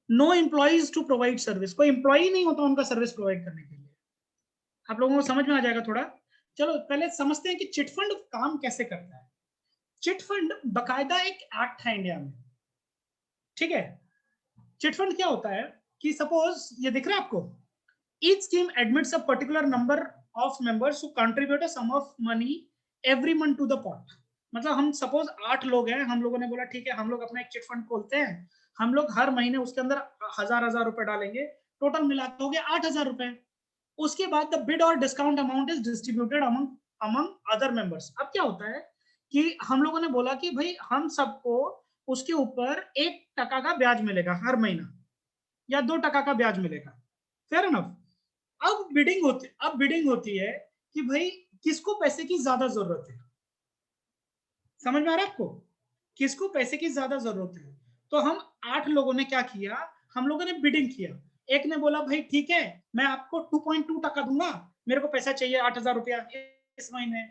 No employees to provide service, कोई employ नहीं होता उनका सर्विस प्रोवाइड करने के लिए. आप लोगों को समझ में आ जाएगा थोड़ा. चलो पहले समझते हैं कि चिट फंड काम कैसे करता है. चिट फंड बकायदा एक एक्ट है इंडिया में, ठीक है? चिट फंड क्या होता है कि सपोज ये दिख रहा है आपको, each scheme admits a particular number of members who contribute a sum of money every month to the pot. मतलब हम सपोज 8 लोग हैं, हम लोगों ने बोला ठीक है हम लोग अपना एक चिट फंड खोलते हैं, हम लोग हर महीने उसके अंदर 1000 रुपए डालेंगे, टोटल मिलाकर हो गया 8000 रुपए. उसके बाद द बिड और discount amount is distributed among other members. अब क्या होता है कि हम लोगों ने बोला कि भाई हम सबको उसके ऊपर 1% का ब्याज मिलेगा हर महीना, या 2% का ब्याज मिलेगा. Fair enough. अब बिडिंग होती है कि भाई किसको पैसे की ज्यादा जरूरत है. समझ में आ रहा है आपको? किसको पैसे की ज्यादा जरूरत है. तो हम 8 लोगों ने क्या किया, हम लोगों ने बिडिंग किया. एक ने बोला भाई ठीक है मैं आपको 2.2% दूंगा, मेरे को पैसा चाहिए 8000 रुपया इस महीने.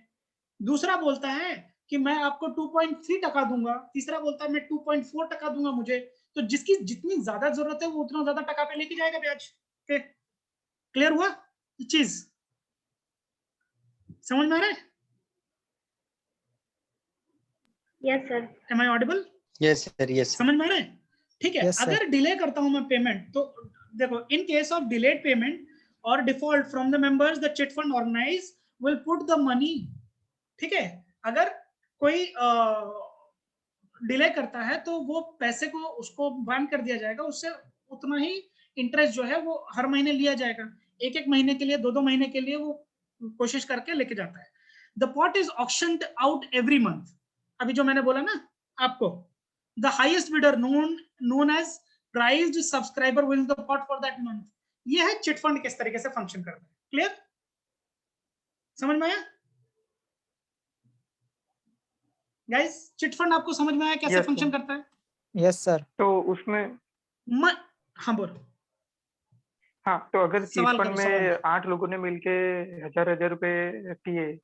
दूसरा बोलता है कि मैं आपको 2.3% दूंगा. तीसरा बोलता है मैं 2.4% दूंगा मुझे. तो जिसकी जितनी ज्यादा जरूरत है वो उतना ज्यादा टका पे लेके जाएगा ब्याज. क्लियर हुआ चीज? समझ में आ रहा है? Yes sir. Am I audible? Yes sir. Yes समझ में आ रहा है? ठीक है. Yes, अगर डिले करता हूं मैं पेमेंट, तो देखो in case of delayed payment और default from the members the chit fund organise will put the money. ठीक है. अगर कोई डिले करता है तो वो पैसे को उसको बंद कर दिया जाएगा, उससे उतना ही इंटरेस्ट जो है वो हर महीने लिया जाएगा. एक महीने के लिए, 2 महीने के लिए वो कोशिश करके लेके जाता है. The pot is auctioned out every month. अभी जो मैंने बोला ना आपको, the highest bidder known as prized subscriber wins the pot for that month. ये है चिट फंड किस तरीके से फंक्शन करता है. क्लियर? समझ में आया गाइस? चिट फंड आपको समझ में आया कैसे फंक्शन करता है? Yes sir. तो उसमें हाँ बोलो. हाँ, तो अगर चिट फंड में 8 लोगों ने मिलके 1000 रुपए किए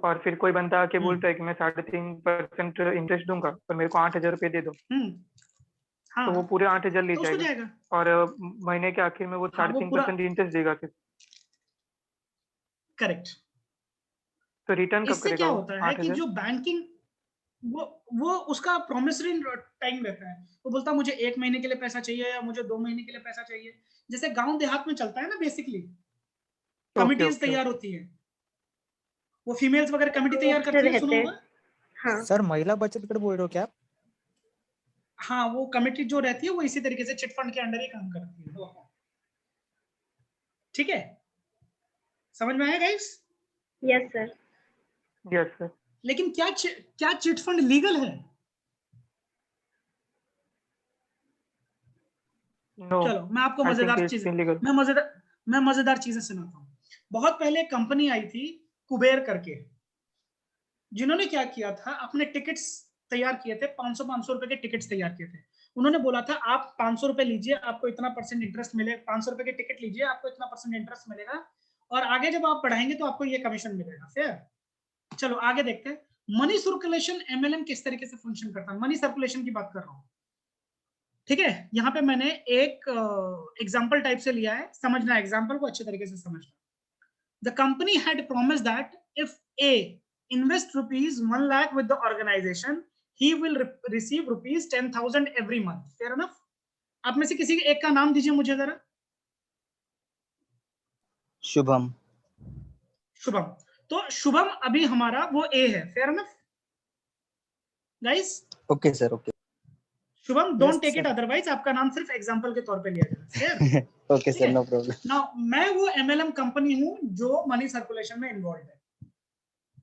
और फिर कोई बंदा आके बोलता है कि मैं 3.5% इंटरेस्ट दूंगा पर मेरे को 8000 रुपए दे दो. हाँ, तो वो पूरे 8000 ले जाएगा और महीने के आखिर में वो 3.5% इंटरेस्ट देगा. करेक्ट. तो रिटर्न कब करेगा? क्या होता है कि जो बैंकिंग वो उसका प्रॉमिसरी टाइम रहता है. वो बोलता है मुझे 1 महीने के लिए पैसा चाहिए या मुझे 2 महीने के लिए पैसा चाहिए. जैसे गांव देहात में चलता है ना, बेसिकली कमिटीज तैयार होती है, वो फीमेल्स वगैरह कमेटी तैयार करती है. सुना होगा? हाँ. सर महिला बचत गट बोल रहे हो क्या आप? हाँ, वो कमेटी जो रहती है वो इसी तरीके से चिट फंड के अंडर ही काम करती है. ठीक है. समझ में आया guys? Yes sir. Yes sir. लेकिन क्या चिट फंड लीगल है? No, चलो मैं आपको मजेदार चीजें सुनाता हूँ. बहुत पहले कंपनी आई थी कुबेर करके, जिन्होंने क्या किया था, अपने टिकट्स तैयार किए थे. 500 रुपए के टिकट्स तैयार किए थे. उन्होंने बोला था आप 500 रुपए लीजिए, आपको इतना % इंटरेस्ट मिलेगा. 500 रुपए के टिकट लीजिए, आपको इतना % इंटरेस्ट मिलेगा और आगे जब आप बढ़ाएंगे तो आपको ये कमीशन मिलेगा. फिर चलो आगे देखते हैं. मनी सर्कुलेशन एमएलएम किस तरीके से फंक्शन करता है. मनी सर्कुलेशन की बात कर रहा हूँ. ठीक है. यहाँ पे मैंने एक एग्जाम्पल टाइप से लिया है, समझना एग्जाम्पल को अच्छे तरीके से समझना. The company had promised that if A invest rupees 1 lakh with the organization, he will receive rupees 10,000 every month. Fair enough? आप में से किसी एक का नाम दीजिए मुझे जरा. शुभम. तो शुभम अभी हमारा वो A है. Fair enough? Guys? Okay sir. Okay. Shubham, don't take it otherwise. आपका नाम सिर्फ एग्जाम्पल के तौर पे लिया जाएगा. Okay sir, no problem. Now मैं वो एमएलएम कंपनी हूं जो मनी सर्कुलेशन में इन्वॉल्व है.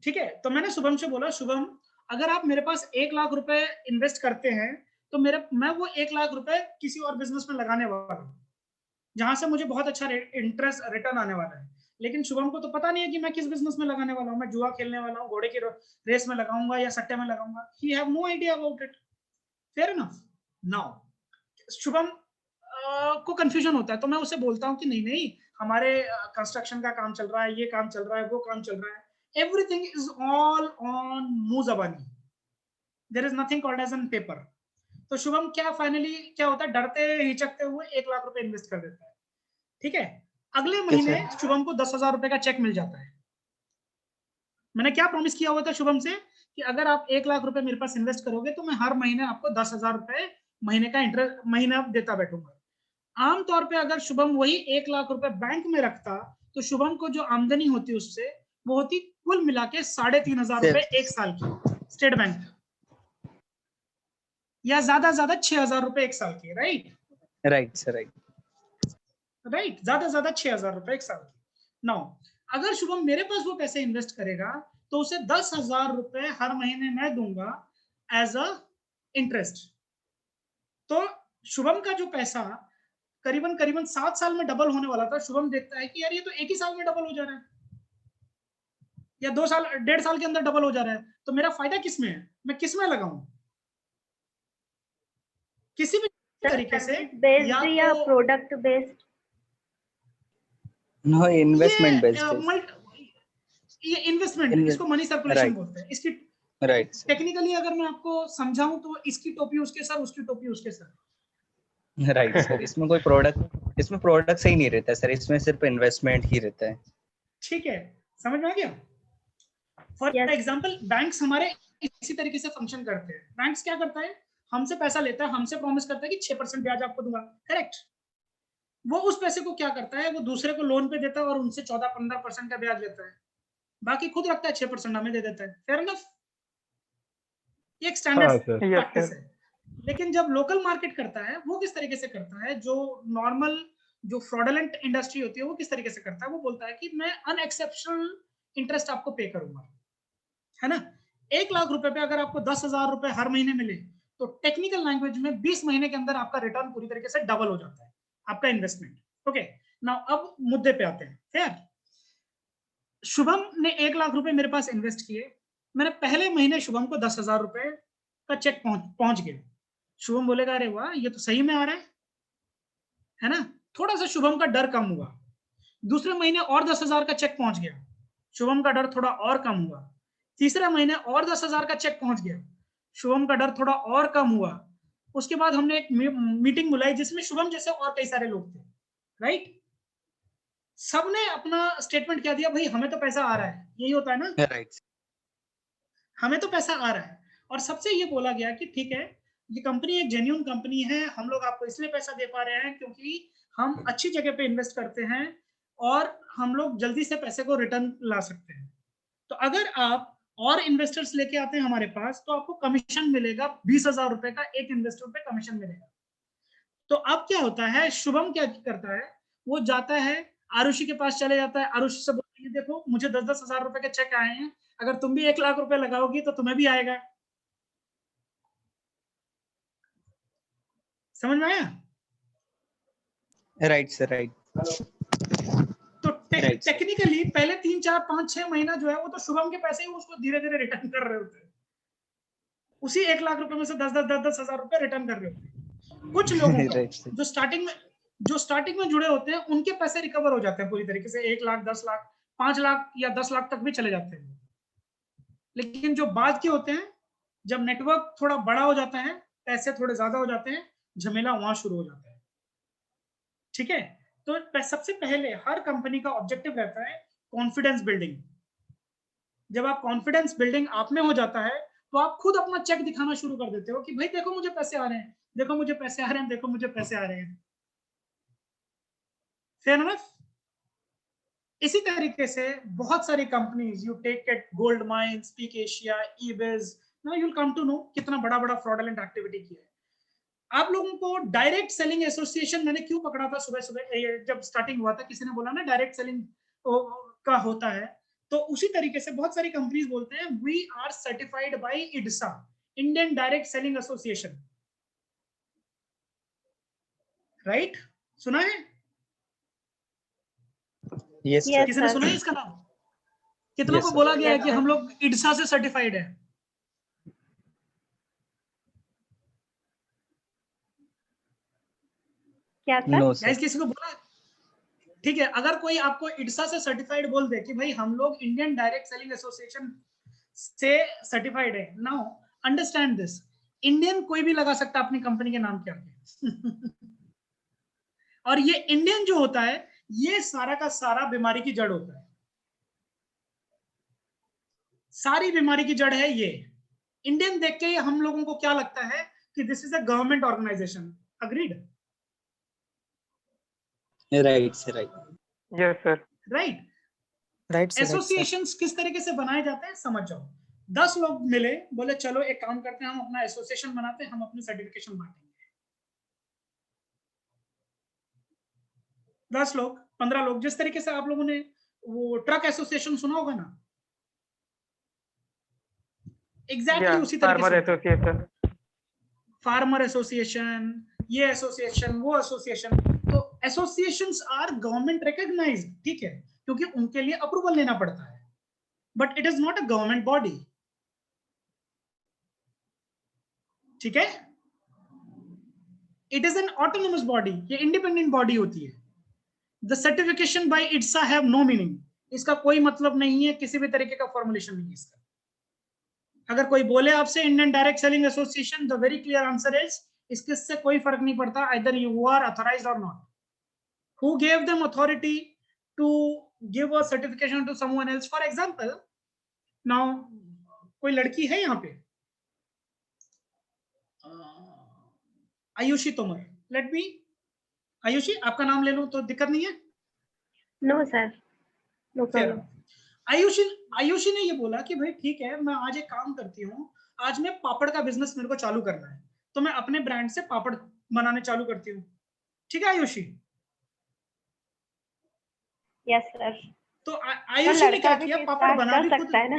ठीक है, तो मैंने शुभम से बोला, शुभम अगर आप मेरे पास 1 लाख रुपए इन्वेस्ट करते हैं तो मैं वो 1 लाख रुपए किसी और बिजनेस में लगाने वाला हूँ जहां से मुझे बहुत अच्छा इंटरेस्ट रिटर्न आने वाला है। लेकिन शुभम को तो पता नहीं है कि मैं किस बिजनेस में लगाने वाला हूँ, मैं जुआ खेलने वाला हूँ, घोड़े की रेस में लगाऊंगा या सट्टे में लगाऊंगा। He have no idea about it. Fair enough. Now Shubham को कंफ्यूजन होता है, तो मैं उसे बोलता हूँ कि नहीं नहीं, हमारे कंस्ट्रक्शन का काम चल रहा है, ये काम चल रहा है, वो काम चल रहा है, everything is all on Muzabani. There is nothing called as on paper. तो शुभम क्या फाइनली क्या होता है, डरते हिचकते हुए 1 लाख रुपए इन्वेस्ट कर देता है। ठीक है, अगले महीने शुभम को 10,000 रुपए का चेक मिल जाता है। मैंने क्या प्रॉमिस किया हुआ था शुभम से कि अगर आप 1 लाख रुपए मेरे पास इन्वेस्ट करोगे तो मैं हर महीने आपको 10,000 रुपए महीने का इंटरेस्ट महीना देता बैठूंगा। आमतौर पे अगर शुभम वही 1 लाख रुपए बैंक में रखता तो शुभम को जो आमदनी होती उससे वो होती कुल मिला के 3,500 रुपए एक साल की स्टेट बैंक, या ज्यादा 6,000 रुपए एक साल की। राइट सर, राइट, ज्यादा 6,000 रुपए एक साल की। नाउ अगर शुभम मेरे पास वो पैसे इन्वेस्ट करेगा तो उसे 10,000 रुपए हर महीने मैं दूंगा एज अ इंटरेस्ट। तो शुभम का जो पैसा करीबन 7 साल में डबल होने वाला था, शुभम देखता है कि यार ये तो एक ही साल में डबल हो जा रहा है, या 2 साल 1.5 साल के अंदर डबल हो जा रहा है, तो मेरा फायदा किसमें है, मैं किसमें लगाऊं? किसी भी तरीके से, या product based, no investment based, ये इन्वेस्टमेंट, इसको मनी सर्कुलेशन बोलते हैं। इसकी राइट टेक्निकली अगर मैं आपको समझाऊं तो इसकी टोपी उसके सर, उसकी टोपी उसके सर। राइट सर, इसमें कोई प्रोडक्ट सही नहीं रहता सर, इसमें सिर्फ इन्वेस्टमेंट ही रहता है। ठीक है, समझ में आ गया? फॉर एग्जांपल बैंक्स हमारे इसी तरीके से फंक्शन करते हैं। बैंक्स क्या करता है, हमसे पैसा लेता है, हमसे प्रॉमिस करता है कि 6% ब्याज आपको दूंगा, करेक्ट? वो उस पैसे को क्या करता है, वो दूसरे को लोन पे देता है और उनसे 14-15% का ब्याज लेता है, बाकी खुद रखता है, 6% हमें दे देता है। Fair enough? ये एक स्टैंडर्ड प्रैक्टिस है। लेकिन जब लोकल मार्केट करता है वो किस तरीके से करता है, जो नॉर्मल जो फ्रॉडलेंट इंडस्ट्री होती है वो किस तरीके से करता है, वो बोलता है कि मैं अनएक्सेप्शनल इंटरेस्ट आपको पे करूंगा, है ना? 1 लाख रुपए पे अगर आपको 10,000 रुपए हर महीने मिले तो टेक्निकल लैंग्वेज में 20 महीने के अंदर आपका रिटर्न पूरी तरीके से डबल हो जाता है, आपका इन्वेस्टमेंट। ओके, नाउ अब मुद्दे पे आते हैं। फेयर? शुभम ने 1 लाख रुपए मेरे पास इन्वेस्ट किए, मैंने पहले महीने शुभम को 10,000 रुपए का चेक पहुंच गया। शुभम बोलेगा अरे वाह ये तो सही में आ रहा है ना? थोड़ा सा शुभम का डर कम हुआ। दूसरे महीने और 10,000 का चेक पहुंच गया, शुभम का डर थोड़ा और कम हुआ। तीसरे महीने और 10,000 का चेक पहुंच गया, शुभम का डर थोड़ा और कम हुआ। उसके बाद हमने एक मीटिंग बुलाई जिसमें शुभम जैसे और कई सारे लोग थे, राइट? सबने अपना स्टेटमेंट क्या दिया, भाई हमें तो पैसा आ रहा है, यही होता है ना? राइट, हमें तो पैसा आ रहा है। और सबसे ये बोला गया कि ठीक है, ये कंपनी एक जेन्युइन कंपनी है, हम लोग आपको इसलिए पैसा दे पा रहे हैं क्योंकि हम अच्छी जगह पे इन्वेस्ट करते हैं और हम लोग जल्दी से पैसे को रिटर्न ला सकते हैं। तो अगर आप और इन्वेस्टर्स लेके आते हैं हमारे पास तो आपको कमीशन मिलेगा, 20,000 रुपए का एक इन्वेस्टर पे कमीशन मिलेगा। तो अब क्या होता है, शुभम क्या करता है, वो जाता है आरुषि के पास चले जाता है, आरुषि से बोलता है देखो मुझे 10-10 हजार रुपए के चेक आए हैं, अगर तुम भी 1 लाख रुपए लगाओगी तो तुम्हें भी आएगा। समझ में आया? Right sir, right. तो टेक्निकली पहले 3, 4, 5, 6 महीना जो है वो तो शुभम के पैसे ही उसको धीरे धीरे रिटर्न कर रहे होते हैं, उसी 1 लाख रुपए में से 10-10 हजार रुपए रिटर्न कर रहे होते हैं। कुछ लोगों को जो स्टार्टिंग में जुड़े होते हैं उनके पैसे रिकवर हो जाते हैं पूरी तरीके से, 1 लाख, 10 लाख, 5 लाख या 10 लाख तक भी चले जाते हैं। लेकिन जो बाद के होते हैं, जब नेटवर्क थोड़ा बड़ा हो जाता है, पैसे थोड़े ज्यादा हो जाते हैं, झमेला वहां शुरू हो जाता है। ठीक है, तो सबसे पहले हर कंपनी का ऑब्जेक्टिव रहता है कॉन्फिडेंस बिल्डिंग। जब आप कॉन्फिडेंस बिल्डिंग आप में हो जाता है तो आप खुद अपना चेक दिखाना शुरू कर देते हो कि भाई देखो मुझे पैसे आ रहे हैं, देखो मुझे पैसे आ रहे हैं, देखो मुझे पैसे आ रहे हैं। Fair enough? इसी तरीके से बहुत सारी companies, you take it Gold Mines, Peak Asia, eBiz, now you will come to know कितना बड़ा बड़ा फ्रॉडलेंट एक्टिविटी किया है। आप लोगों को डायरेक्ट सेलिंग एसोसिएशन मैंने क्यों पकड़ा था सुबह सुबह, जब स्टार्टिंग हुआ था, किसी ने बोला ना डायरेक्ट सेलिंग का होता है, तो उसी तरीके से बहुत सारी कंपनीज बोलते हैं we are certified by IDSA, Indian direct selling association, right? सुना है? यस किसी ने सुना है इसका नाम? कितनों को बोला गया है कि हम लोग IDSA से सर्टिफाइड है? क्या सर? किसी को बोला? ठीक है, अगर कोई आपको IDSA से सर्टिफाइड बोल दे कि भाई हम लोग इंडियन डायरेक्ट सेलिंग एसोसिएशन से सर्टिफाइड है, नाउ अंडरस्टैंड दिस, इंडियन कोई भी लगा सकता है अपनी कंपनी के नाम के आगे और ये इंडियन जो होता है ये सारा का सारा बीमारी की जड़ होता है, सारी बीमारी की जड़ है ये। इंडियन देख के हम लोगों को क्या लगता है कि this is a government organisation, agreed? Right sir, right, yes sir, right. Associations किस तरीके से बनाए जाते हैं समझ जाओ। 10 लोग मिले, बोले चलो एक काम करते हैं, हम अपना एसोसिएशन बनाते हैं, हम अपनी सर्टिफिकेशन बांटेंगे। 10 लोग, 15 लोग, जिस तरीके से आप लोगों ने वो ट्रक एसोसिएशन सुना होगा ना, एग्जैक्टली उसी तरीके से एसोसिएशन, फार्मर एसोसिएशन, ये एसोसिएशन, वो एसोसिएशन। तो एसोसिएशंस आर गवर्नमेंट रिकॉग्नाइज्ड, ठीक है, क्योंकि उनके लिए अप्रूवल लेना पड़ता है, but it is not a government body, ठीक है? It is an autonomous body, ये इंडिपेंडेंट बॉडी होती है। The certification by IDSA have no meaning, इसका कोई मतलब नहीं है, किसी भी तरीके का फॉर्मुलेशन नहीं है इसका। अगर कोई बोले आपसे Indian direct selling association, the very clear answer is इससे कोई फर्क नहीं पड़ता, either you are authorized or not. Who gave them authority to give a certification to someone else? For example, now कोई लड़की है यहाँ पे, आयुषी तोमर, लेट मी, आयुषी आपका नाम ले लूं तो दिक्कत नहीं है? No sir, no problem. Ayushi ने ये बोला कि भाई ठीक है, मैं आज एक काम करती हूँ, आज मैं पापड़ का बिजनेस मेरे को चालू करना है, तो मैं अपने ब्रांड से पापड़ बनाने चालू करती हूँ, ठीक है आयुषी? Yes sir. तो आयुषी ने क्या किया, पापड़ बना दी खुद, है ना?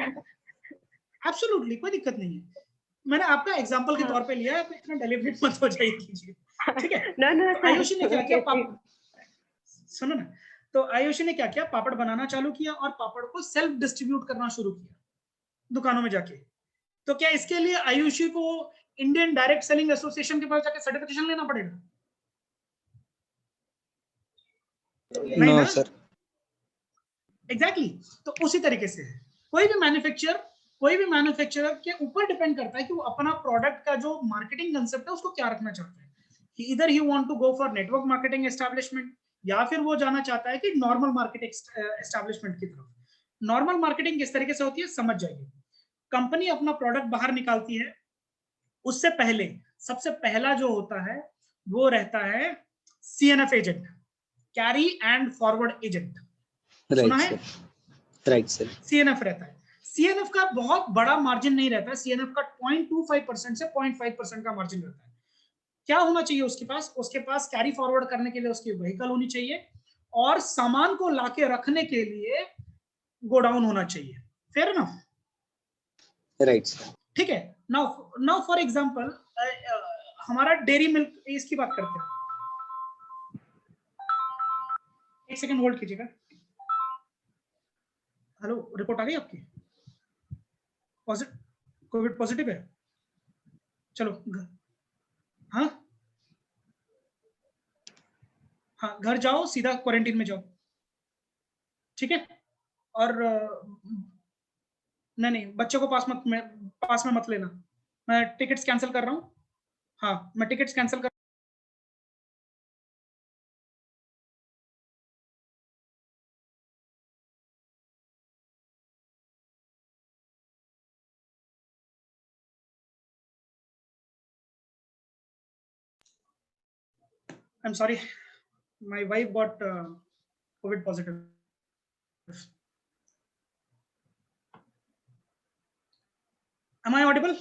एब्सोल्युटली कोई दिक्कत नहीं है, मैंने आपका एग्जांपल के तौर पे लिया है, इतना डेलिब्रेट मत हो जाइए कीजिए, ठीक है? तो आयुषी ने क्या किया, सुनो ना, तो आयुषी ने क्या किया, पापड़ बनाना चालू किया और पापड़ को सेल्फ डिस्ट्रीब्यूट करना शुरू किया दुकानों में जाके। तो क्या इसके लिए आयुषी को इंडियन डायरेक्ट सेलिंग एसोसिएशन के पास जाके सर्टिफिकेशन लेना पड़ेगा? नहीं ना सर। एग्जैक्टली, तो उसी तरीके से है, कोई भी मैन्युफैक्चरर के ऊपर डिपेंड करता है कि वो अपना प्रोडक्ट का जो मार्केटिंग कंसेप्ट है उसको क्या रखना चाहता है। इधर ही want to go for network marketing establishment, या फिर वो जाना चाहता है कि नॉर्मल मार्केटिंग एस्टैब्लिशमेंट की तरफ। नॉर्मल मार्केटिंग किस तरीके से होती है समझ जाइए। कंपनी अपना प्रोडक्ट बाहर निकालती है, उससे पहले सबसे पहला जो होता है वो रहता है CNF agent, carry and forward agent, सुना है? Right sir. CNF रहता है, CNF का बहुत बड़ा मार्जिन नहीं रहता है, CNF का 0.25% से 0.5% का मार्जिन रहता है। क्या होना चाहिए उसके पास? उसके पास कैरी फॉरवर्ड करने के लिए उसकी व्हीकल होनी चाहिए और सामान को लाके रखने के लिए गोडाउन होना चाहिए, फेयर ना? राइट सर, ठीक है। नाउ फॉर एग्जांपल हमारा डेयरी मिल्क, इसकी बात करते हैं, एक सेकंड होल्ड कीजिएगा। हेलो, रिपोर्ट आ गई आपकी? कोविड पॉजिटिव है? चलो हाँ हाँ, घर जाओ, सीधा क्वारंटीन में जाओ, ठीक है? और नहीं, बच्चों को पास में मत लेना। मैं टिकट्स कैंसिल कर रहा हूँ, हाँ मैं टिकट्स कैंसिल कर I'm sorry, my wife got COVID positive. Am I audible?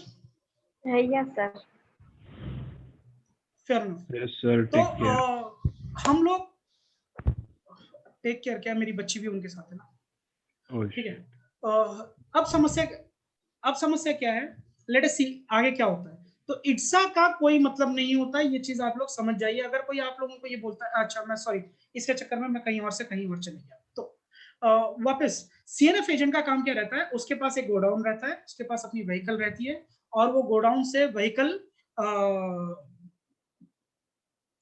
Yes sir. Fair enough. Yes sir. Take care. हम लोग टेक केयर, क्या मेरी बच्ची भी उनके साथ है ना, ठीक है? अब समस्या क्या है, लेट अस सी आगे क्या होता है। तो इट्सा का कोई मतलब नहीं होता, ये चीज आप लोग समझ जाइए। अगर कोई आप लोगों को ये बोलता है, अच्छा मैं सॉरी, इसके चक्कर में मैं कहीं और से कहीं और चले गया, तो वापस सीएनएफ एजेंट का काम क्या रहता है, उसके पास एक गोडाउन रहता है, उसके पास अपनी व्हीकल रहती है, और वो गोडाउन से व्हीकल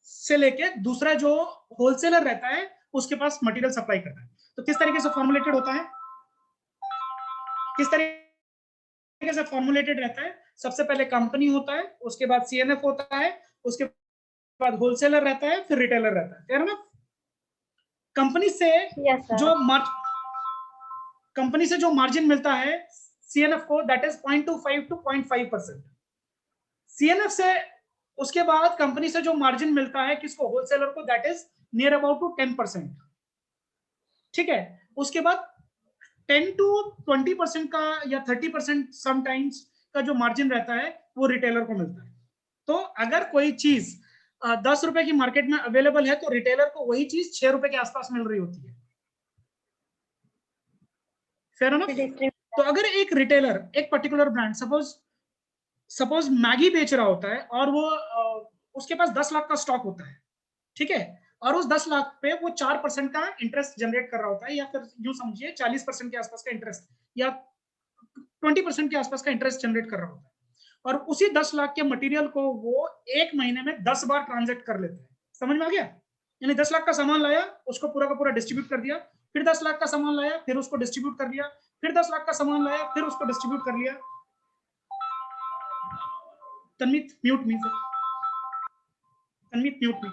से लेके दूसरा जो होलसेलर रहता है उसके पास मटेरियल सप्लाई करता है। तो किस तरीके से फॉर्मुलेटेड होता है, किस तरीके से फॉर्मुलेटेड रहता है, सबसे पहले कंपनी होता है, उसके बाद सीएनएफ होता है, उसके बाद होलसेलर रहता है, फिर रिटेलर रहता है ना। कंपनी से जो मार्जिन मिलता है सीएनएफ को, दैट इज 0.25 to 0.5%। सीएनएफ से उसके बाद कंपनी से जो मार्जिन मिलता है किसको, होलसेलर को, that is near about to 10%। ठीक है, उसके बाद 10 to 20% का या 30% समटाइम्स का जो मार्जिन रहता है वो रिटेलर को मिलता है। तो अगर कोई चीज 10 रुपए की मार्केट में अवेलेबल है तो रिटेलर को वही चीज 6 रुपए के आसपास मिल रही होती है। Fair enough. तो अगर एक रिटेलर एक पर्टिकुलर ब्रांड, सपोज मैगी बेच रहा होता है और वो उसके पास 10 लाख का स्टॉक होता है, ठीक है, और उस 10 लाख पे वो 4% का इंटरेस्ट जनरेट कर रहा होता है, या फिर यूं समझिए 40% के आसपास का इंटरेस्ट या 20% के आसपास का इंटरेस्ट जनरेट कर रहा होता है, और उसी 10 लाख के मटेरियल को वो एक महीने में 10 बार ट्रांजैक्ट कर लेते हैं। समझ में आ गया? यानी 10 लाख का सामान लाया, उसको पूरा का पूरा डिस्ट्रीब्यूट कर दिया, फिर 10 लाख का सामान लाया, फिर उसको डिस्ट्रीब्यूट कर दिया, फिर 10 लाख का सामान लाया, फिर उसको डिस्ट्रीब्यूट कर लिया। Tanmeet mute me, Tanmeet mute me.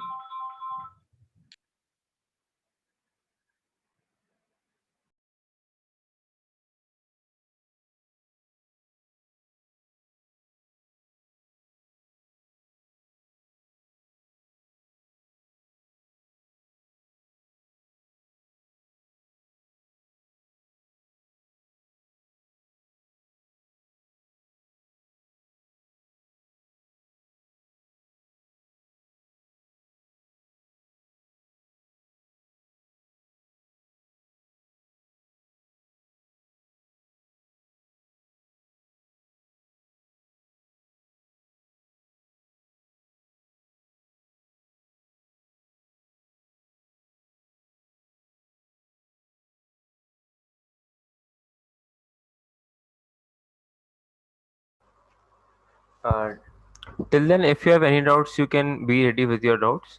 Till then, if you have any doubts, you can be ready with your doubts.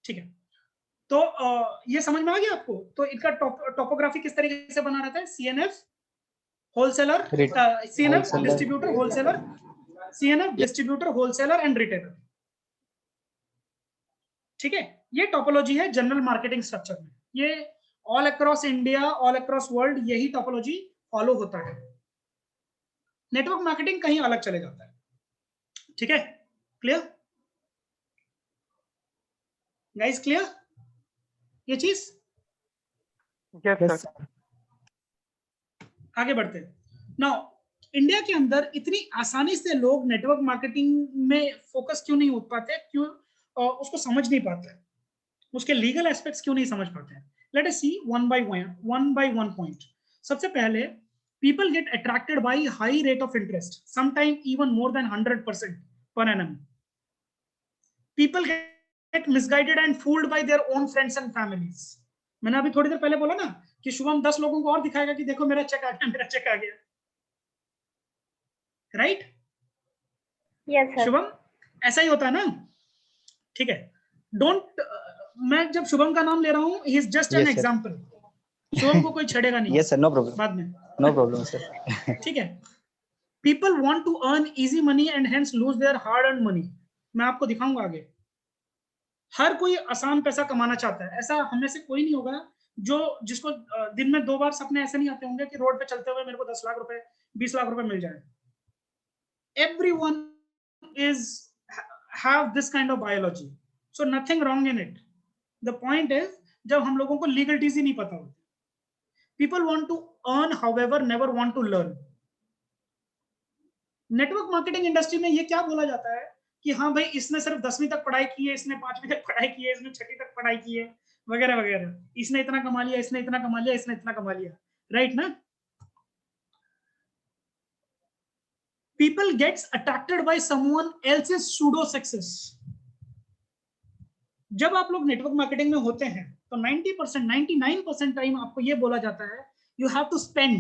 ठीक है, तो ये समझ में आ गया आपको? तो इनका टोपोग्राफी किस तरीके से बना रहता है, CNF wholesaler, CNF distributor wholesaler, CNF distributor wholesaler and retailer. ठीक है, ये टोपोलॉजी है जनरल मार्केटिंग स्ट्रक्चर में। ये all across India, all across world यही टोपोलॉजी फॉलो होता है। नेटवर्क मार्केटिंग कहीं अलग चले जाता है। ठीक है, क्लियर गाइस, क्लियर ये चीज? yes, sir. आगे बढ़ते हैं। नाउ इंडिया के अंदर इतनी आसानी से लोग नेटवर्क मार्केटिंग में फोकस क्यों नहीं हो पाते, क्यों उसको समझ नहीं पाते, उसके लीगल एस्पेक्ट्स क्यों नहीं समझ पाते हैं? Let us see one by one point. सबसे पहले, people get attracted by high rate of interest, sometimes even more than 100% per annum. People get misguided and fooled by their own friends and families. मैंने अभी थोड़ी देर पहले बोला ना कि शुभम 10 लोगों को और दिखाएगा कि देखो मेरा चेक आ गया, मेरा चेक आ गया, राइट? Yes sir. शुभम ऐसा ही होता है ना? ठीक है, डोंट, मैं जब शुभम का नाम ले रहा हूँ, he is just an example. Shubham को कोई छेड़ेगा नहीं। यस सर, नो प्रॉब्लम, बाद में नो प्रॉब्लम सर। ठीक है, people want to earn easy money and hence lose their hard earned money. मैं आपको दिखाऊंगा आगे। हर कोई आसान पैसा कमाना चाहता है, ऐसा हम में से कोई नहीं होगा जिसको दिन में 2 बार सपने ऐसे नहीं आते होंगे कि रोड पे चलते हुए मेरे को 10 लाख रुपए 20 लाख रुपए मिल जाए। Everyone is have this kind of biology, so nothing wrong in it. The point is, जब हम लोगों को लीगलिटीज ही नहीं पता होती, people want to earn however never want to learn. Network marketing industry में ये क्या बोला जाता है कि हाँ भाई इसने सिर्फ 10वीं तक पढ़ाई की है, इसने 5वीं तक पढ़ाई की है, इसने 6वीं तक पढ़ाई की है, वगैरह वगैरह, इसने इतना कमा लिया, इसने इतना कमा लिया, इसने इतना कमा लिया, राइट ना? People gets attracted by someone else's pseudo success. जब आप लोग नेटवर्क मार्केटिंग में होते हैं तो 90%, 99% टाइम आपको ये बोला जाता है यू हैव टू स्पेंड।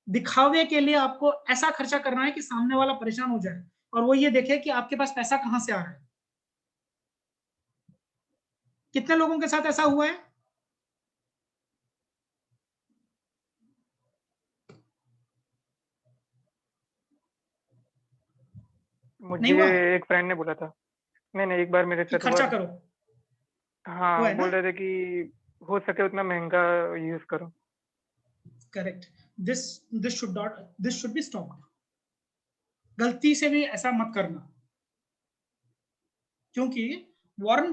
दिखावे के लिए आपको ऐसा खर्चा करना है कि सामने वाला परेशान हो जाए और वो ये देखे कि आपके पास पैसा कहां से आ रहा है। कितने लोगों के साथ ऐसा हुआ है? मुझे एक फ्रेंड ने बोला था, मैंने एक बार मेरे साथ खर्चा करो। हाँ, बोल रहे थे कि हो सके उतना महंगा यूज करो। Correct. This should be stopped. गलती से भी ऐसा मत करना, क्योंकि वॉरेन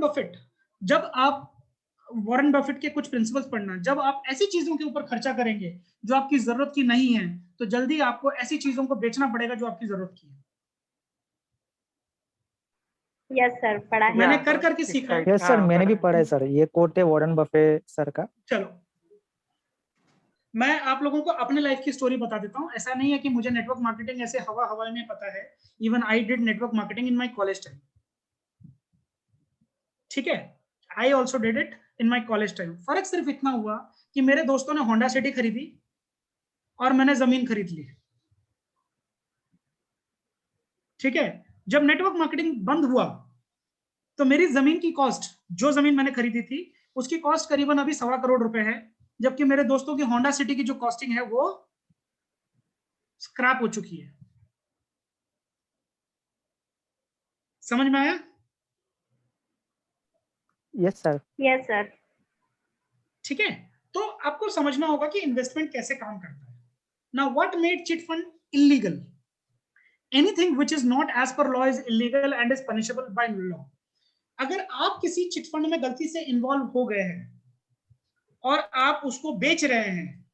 बफेट के कुछ प्रिंसिपल्स पढ़ना, जब आप ऐसी चीजों के ऊपर खर्चा करेंगे जो आपकी जरूरत की नहीं है तो जल्दी आपको ऐसी चीजों को बेचना पड़ेगा जो आपकी जरूरत की है। यस सर, पढ़ा है। मैंने कर करके सीखा है। यस सर, मैंने भी पढ़ा है सर, ये कोट है वॉरेन बफेट सर का। चलो मैं आप लोगों को अपने लाइफ की स्टोरी बता देता हूँ। ऐसा नहीं है कि मुझे नेटवर्क मार्केटिंग ऐसे हवा में पता है। Even I did network marketing in my college time. ठीक है, I also did it in my college time. फर्क सिर्फ इतना हुआ कि मेरे दोस्तों ने होंडा सिटी खरीदी और मैंने जमीन खरीद ली। ठीक है, जब नेटवर्क मार्केटिंग बंद हुआ तो मेरी जमीन की कॉस्ट, जो जमीन मैंने खरीदी थी उसकी कॉस्ट करीबन अभी 1.25 करोड़ रुपए है, जबकि मेरे दोस्तों की होंडा सिटी की जो कॉस्टिंग है वो स्क्रैप हो चुकी है। समझ में आया? Yes sir. Yes sir. ठीक है, तो आपको समझना होगा कि इन्वेस्टमेंट कैसे काम करता है। Now what made chit fund illegal? Anything which is not as per law is illegal and is punishable by law. अगर आप किसी चिट फंड में गलती से इन्वॉल्व हो गए हैं और आप उसको बेच रहे हैं,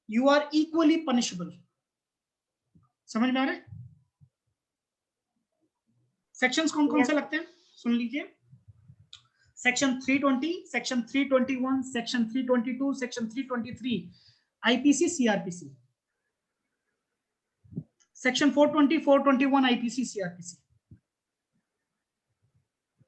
यू आर इक्वली पनिशेबल। समझ में आ रहा है? सेक्शंस कौन कौन से लगते हैं सुन लीजिए। Section 320, section 321, section 322, section 323 IPC CrPC, section 420, 421 IPC CrPC.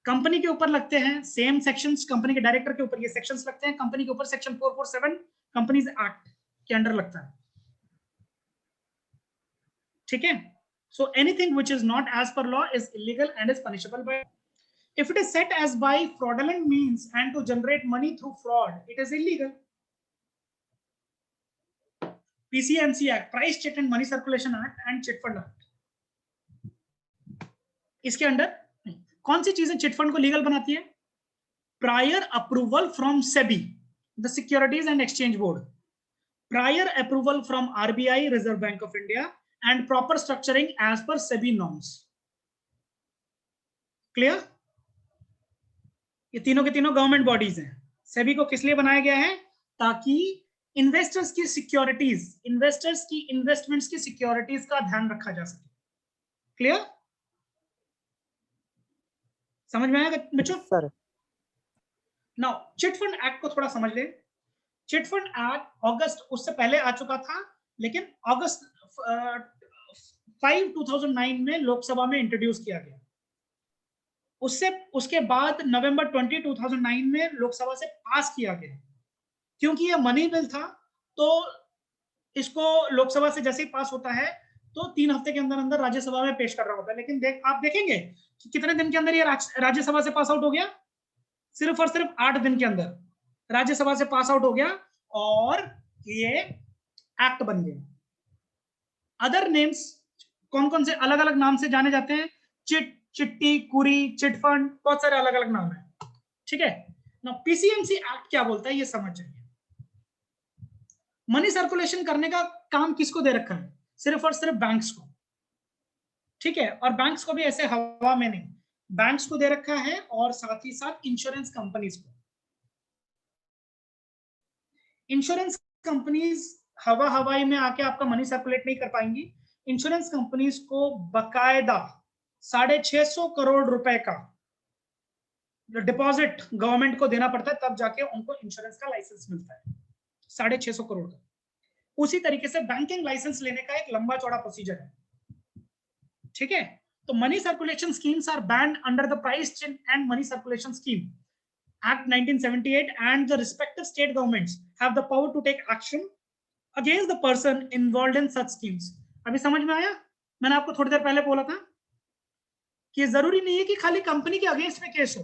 Company के ऊपर लगते हैं सेम सेक्शंस, कंपनी के डायरेक्टर के ऊपर ये सेक्शंस लगते हैं। कंपनी के ऊपर सेक्शन 447 कंपनीज एक्ट के अंडर लगता है। ठीक है, so anything which is not as per law is illegal and is punishable by, if it is set as by fraudulent means and to generate money through fraud, it is illegal. PCMC Act, Price Check and Money Circulation Act and Chit Fund Act, इसके under कौन सी चीजें chit fund को legal बनाती है? Prior approval from SEBI, the Securities and Exchange Board, prior approval from RBI, Reserve Bank of India, and proper structuring as per SEBI norms. Clear? ये तीनों के तीनों गवर्नमेंट बॉडीज हैं। सेबी को किस लिए बनाया गया है? ताकि इन्वेस्टर्स की सिक्योरिटीज, इन्वेस्टर्स की इन्वेस्टमेंट्स की सिक्योरिटीज का ध्यान रखा जा सके। क्लियर? समझ में आया बच्चों? Sir. Now chit fund act को थोड़ा समझ ले। चिट फंड एक्ट अगस्त, उससे पहले आ चुका था, लेकिन अगस्त 5, 2009 में लोकसभा में इंट्रोड्यूस किया गया। उसके बाद नवंबर 20, 2009 में लोकसभा से पास किया गया। क्योंकि ये मनी बिल था तो इसको लोकसभा से जैसे ही पास होता है तो 3 हफ्ते के अंदर अंदर राज्यसभा में पेश कर रहा होता है। लेकिन आप देखेंगे कि कितने दिन के अंदर ये राज्यसभा से पास आउट हो गया? सिर्फ और सिर्फ 8 दिन के अंदर राज्यसभा से पास आउट हो गया और ये एक्ट बन गया। अदर नेम्स कौन कौन से अलग अलग नाम से जाने जाते हैं? चिट्टी, कुरी, चिट फंड, बहुत सारे अलग अलग नाम है। ठीक है ना? पीसीएमसी एक्ट क्या बोलता है ये समझ जाइए। मनी सर्कुलेशन करने का काम किसको दे रखा है? सिर्फ और सिर्फ बैंक्स को। ठीक है, और बैंक्स को भी ऐसे हवा में नहीं, बैंक्स को दे रखा है और साथ ही साथ इंश्योरेंस कंपनीज को। इंश्योरेंस कंपनीज हवाई में आके आपका मनी सर्कुलेट नहीं कर पाएंगी। इंश्योरेंस कंपनीज को बकायदा 650 करोड़ रुपए का डिपॉजिट गवर्नमेंट को देना पड़ता है, तब जाके उनको इंश्योरेंस का लाइसेंस मिलता है, 650 करोड़ का। उसी तरीके से बैंकिंग लाइसेंस लेने का एक लंबा चौड़ा प्रोसीजर है, ठीक है। तो money circulation schemes are banned under the prize and money circulation scheme Act 1978 and the respective state governments have the power to take action against the person involved in such schemes. अभी समझ में आया? मैंने आपको थोड़ी देर पहले बोला था कि जरूरी नहीं है कि खाली कंपनी के अगेंस्ट में केस हो।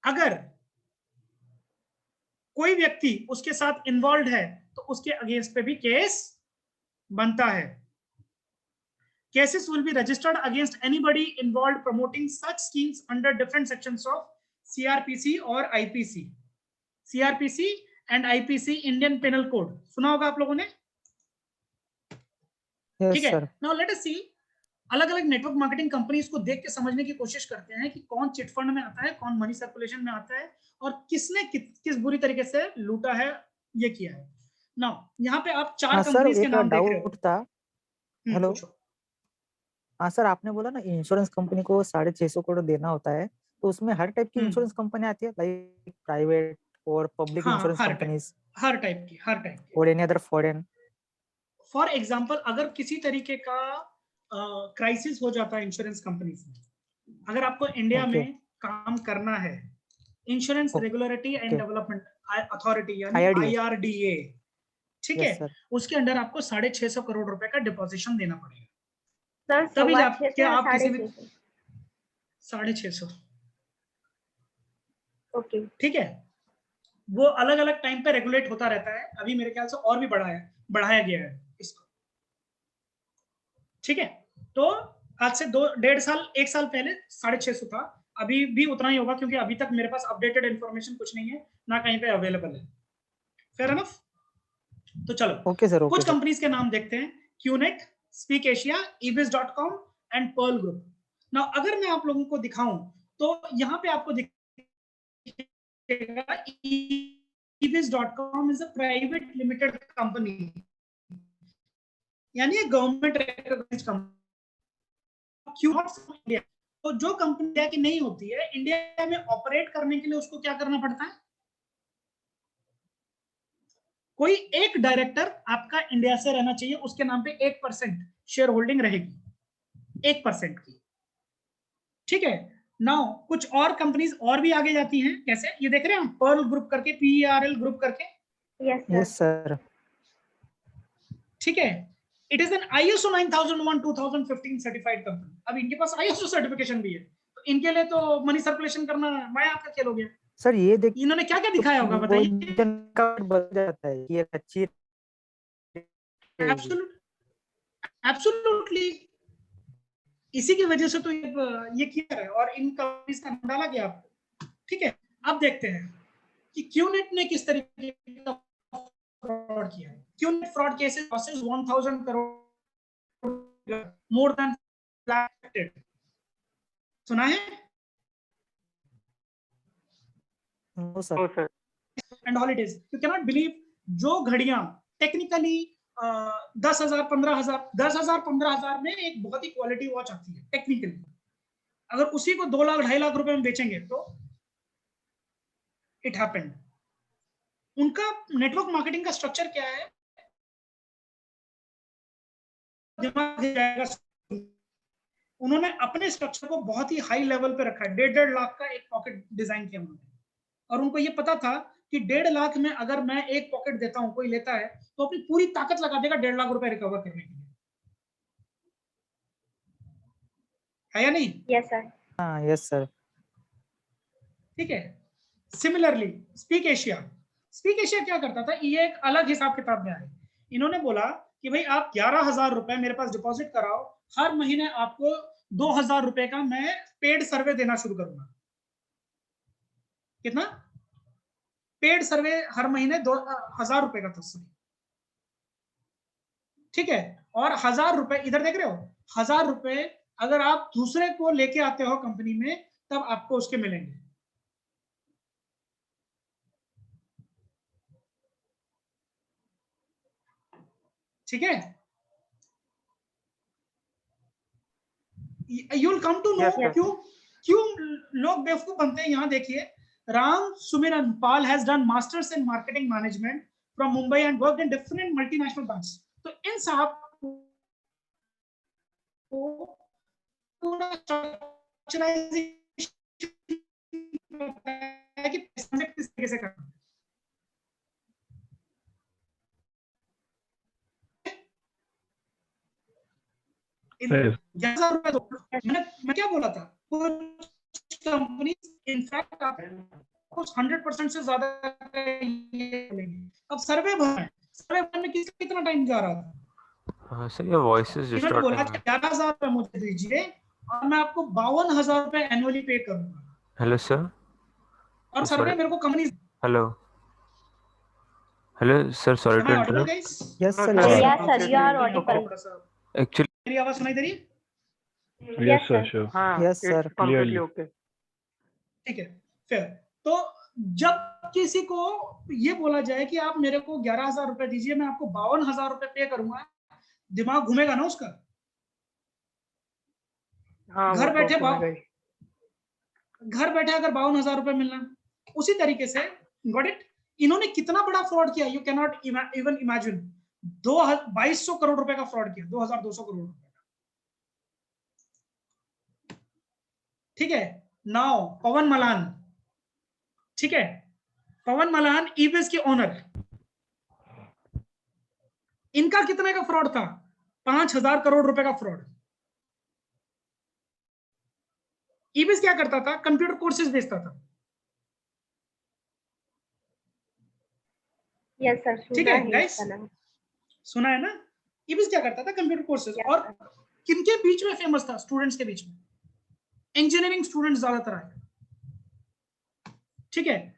अगर कोई व्यक्ति उसके साथ इन्वॉल्व है तो उसके अगेंस्ट पे भी केस बनता है। Cases will be registered against anybody involved promoting such schemes under different sections of CRPC or IPC. CRPC and IPC Indian Penal Code. सुना होगा आप लोगों ने? ठीक है। Now let us see. अलग-अलग नेटवर्क मार्केटिंग कंपनीज को देख के समझने की कोशिश करते हैं कि कौन चिट फंड में आता है, कौन मनी सर्कुलेशन में आता है और किसने किस बुरी तरीके से लूटा है, ये किया है। Now यहाँ पे आप 4 कंपनीज के नाम देख रहे हो। था। हेलो। हाँ सर, आपने बोला ना इंश्योरेंस कंपनी को 650 करोड़ देना होता है, तो उसमें हर टाइप की इंश्योरेंस कंपनी आती है, लाइक प्राइवेट और पब्लिक इंश्योरेंस कंपनीज, हर टाइप की और any other foreign. For example, अगर किसी तरीके का क्राइसिस हो जाता है इंश्योरेंस कंपनीज में, अगर आपको इंडिया में काम करना है, insurance regulatory and development authority यानी IRDA, ठीक है, उसके अंडर आपको 650 करोड़ रुपए का डिपॉजिशन देना पड़ेगा। तभी जाके आप किसी भी 650, ओके, ठीक है। वो अलग अलग टाइम पे रेगुलेट होता रहता है, अभी मेरे ख्याल से और भी बढ़ाया गया है इसको, ठीक है। तो आज से 1.5 साल 1 साल पहले 650 था, अभी भी उतना ही होगा, क्योंकि अभी तक मेरे पास अपडेटेड इंफॉर्मेशन कुछ नहीं है, ना कहीं पे अवेलेबल है। Fair enough. तो चलो कुछ कंपनीज के नाम देखते हैं। QNet, speak Asia, ebis.com and pearl group. Now अगर मैं आप लोगों को दिखाऊं तो यहाँ पे आपको दिखेगा ebis.com is a private limited company, यानी गवर्नमेंट रिकॉग्नाइज्ड कंपनी। तो जो कंपनी इंडिया की नहीं होती है, इंडिया में ऑपरेट करने के लिए उसको क्या करना पड़ता है? कोई एक डायरेक्टर आपका इंडिया से रहना चाहिए, उसके नाम पे 1% शेयर होल्डिंग रहेगी, 1% की, ठीक है। नाउ कुछ और कंपनीज और भी आगे जाती हैं, कैसे? ये देख रहे हैं हम, पर्ल ग्रुप करके, PERL ग्रुप करके। यस सर, ठीक है। It is N ISO 9001 2015 certified company. अब इनके पास ISO सर्टिफिकेशन भी है, तो इनके लिए तो मनी सर्कुलेशन करना माया आपका खेल हो गया सर। ये देख, इन्होंने क्या क्या दिखाया होगा बताइए। बदल जाता है, ये अच्छी, एब्सोल्युटली इसी की वजह से तो ये किया है और इन कंपनीज का नाम डाला गया आपको, ठीक है। अब देखते हैं कि क्यूनेट ने किस तरीके का फ्रॉड किया है। QNet fraud cases losses 1000 crore, more than flatted. सुना है? No sir. And holidays, you can not believe, जो घड़ियां टेक्निकली 10,000 15,000 10,000 15,000 में एक बहुत ही क्वालिटी वॉच आती है टेक्निकली, अगर उसी को 2 लाख 2.5 लाख रुपए में बेचेंगे तो इट हैपेंड। उनका नेटवर्क मार्केटिंग का स्ट्रक्चर क्या है? उन्होंने अपने स्ट्रक्चर को बहुत ही हाई लेवल पे रखा है। 1.5 लाख का एक पॉकेट डिजाइन किया उन्होंने, और उनको ये पता था कि 1.5 लाख में अगर मैं एक पॉकेट देता हूं, कोई लेता है तो अपनी पूरी ताकत लगा देगा 1.5 लाख रुपए रिकवर करने के लिए, है या नहीं? Yes sir. हाँ यस सर, ठीक है। सिमिलरली स्पीक एशिया क्या करता था? ये एक अलग हिसाब किताब में आए। इन्होंने बोला कि भाई आप 11,000 रुपए मेरे पास डिपॉजिट कराओ, हर महीने आपको 2,000 रुपए का मैं पेड सर्वे देना शुरू करूंगा। कितना? पेड सर्वे हर महीने 2,000 रुपए का था, ठीक है। और 1,000 रुपए इधर देख रहे हो, 1,000 रुपए अगर आप दूसरे को लेके आते हो कंपनी में, तब आपको उसके मिलेंगे, ठीक है। You will come to know Yes, sir. क्यों लोग बेवकूफ बनते हैं। यहाँ देखिए, Ram Sumiran Pal has done masters in marketing management from Mumbai and worked in different multinational banks. तो इन साहब को पूरा स्ट्रक्चराइजेशन पता है कि पैसा किस तरीके से करना है। मैं क्या बोला था, कंपनी इनफैक्ट आपको 100% से ज्यादा लेंगे। अब सर्वे भरने में कितना टाइम जा रहा था? हाँ सर, ये वॉइसेस इन्होंने बोला डिस्टॉर्टिंग है। 11,000 रुपए मुझे दीजिए और मैं आपको 52,000 रुपए एनुअली पे करूंगा। Hello sir. और सर्वे मेरे को company. Hello sir, sorry to interrupt. Yes sir, Yes, sir, you are audible. Actually मेरी आवाज सुनाई दे रही है? Yes, sir, sure. हाँ, Yes, it's sir. completely okay. ठीक है, फिर तो जब किसी को ये बोला जाए कि आप मेरे को 11,000 रुपए दीजिए, मैं आपको 52,000 रुपए पे करूंगा, दिमाग घूमेगा ना उसका। हाँ, घर बैठे अगर 52,000 रुपए मिलना, उसी तरीके से गॉट इट। इन्होंने कितना बड़ा फ्रॉड किया, you can not even imagine. 2200 crore रुपए का फ्रॉड किया, 2200 करोड़ रुपए का। ठीक है, नाउ पवन मलान, ठीक है, पवन मलान ईबीएस के ओनर, इनका कितने का फ्रॉड था? 5,000 करोड़ रुपए का फ्रॉड। ईबीएस क्या करता था? कंप्यूटर कोर्सेज बेचता था। Yes, sir. ठीक है गाइस, सुना है ना? ईबीएस क्या करता था? Computer courses. और किनके बीच में फेमस था? स्टूडेंट्स के बीच में। इंजीनियरिंग स्टूडेंट्स ज्यादातर आए। ठीक है,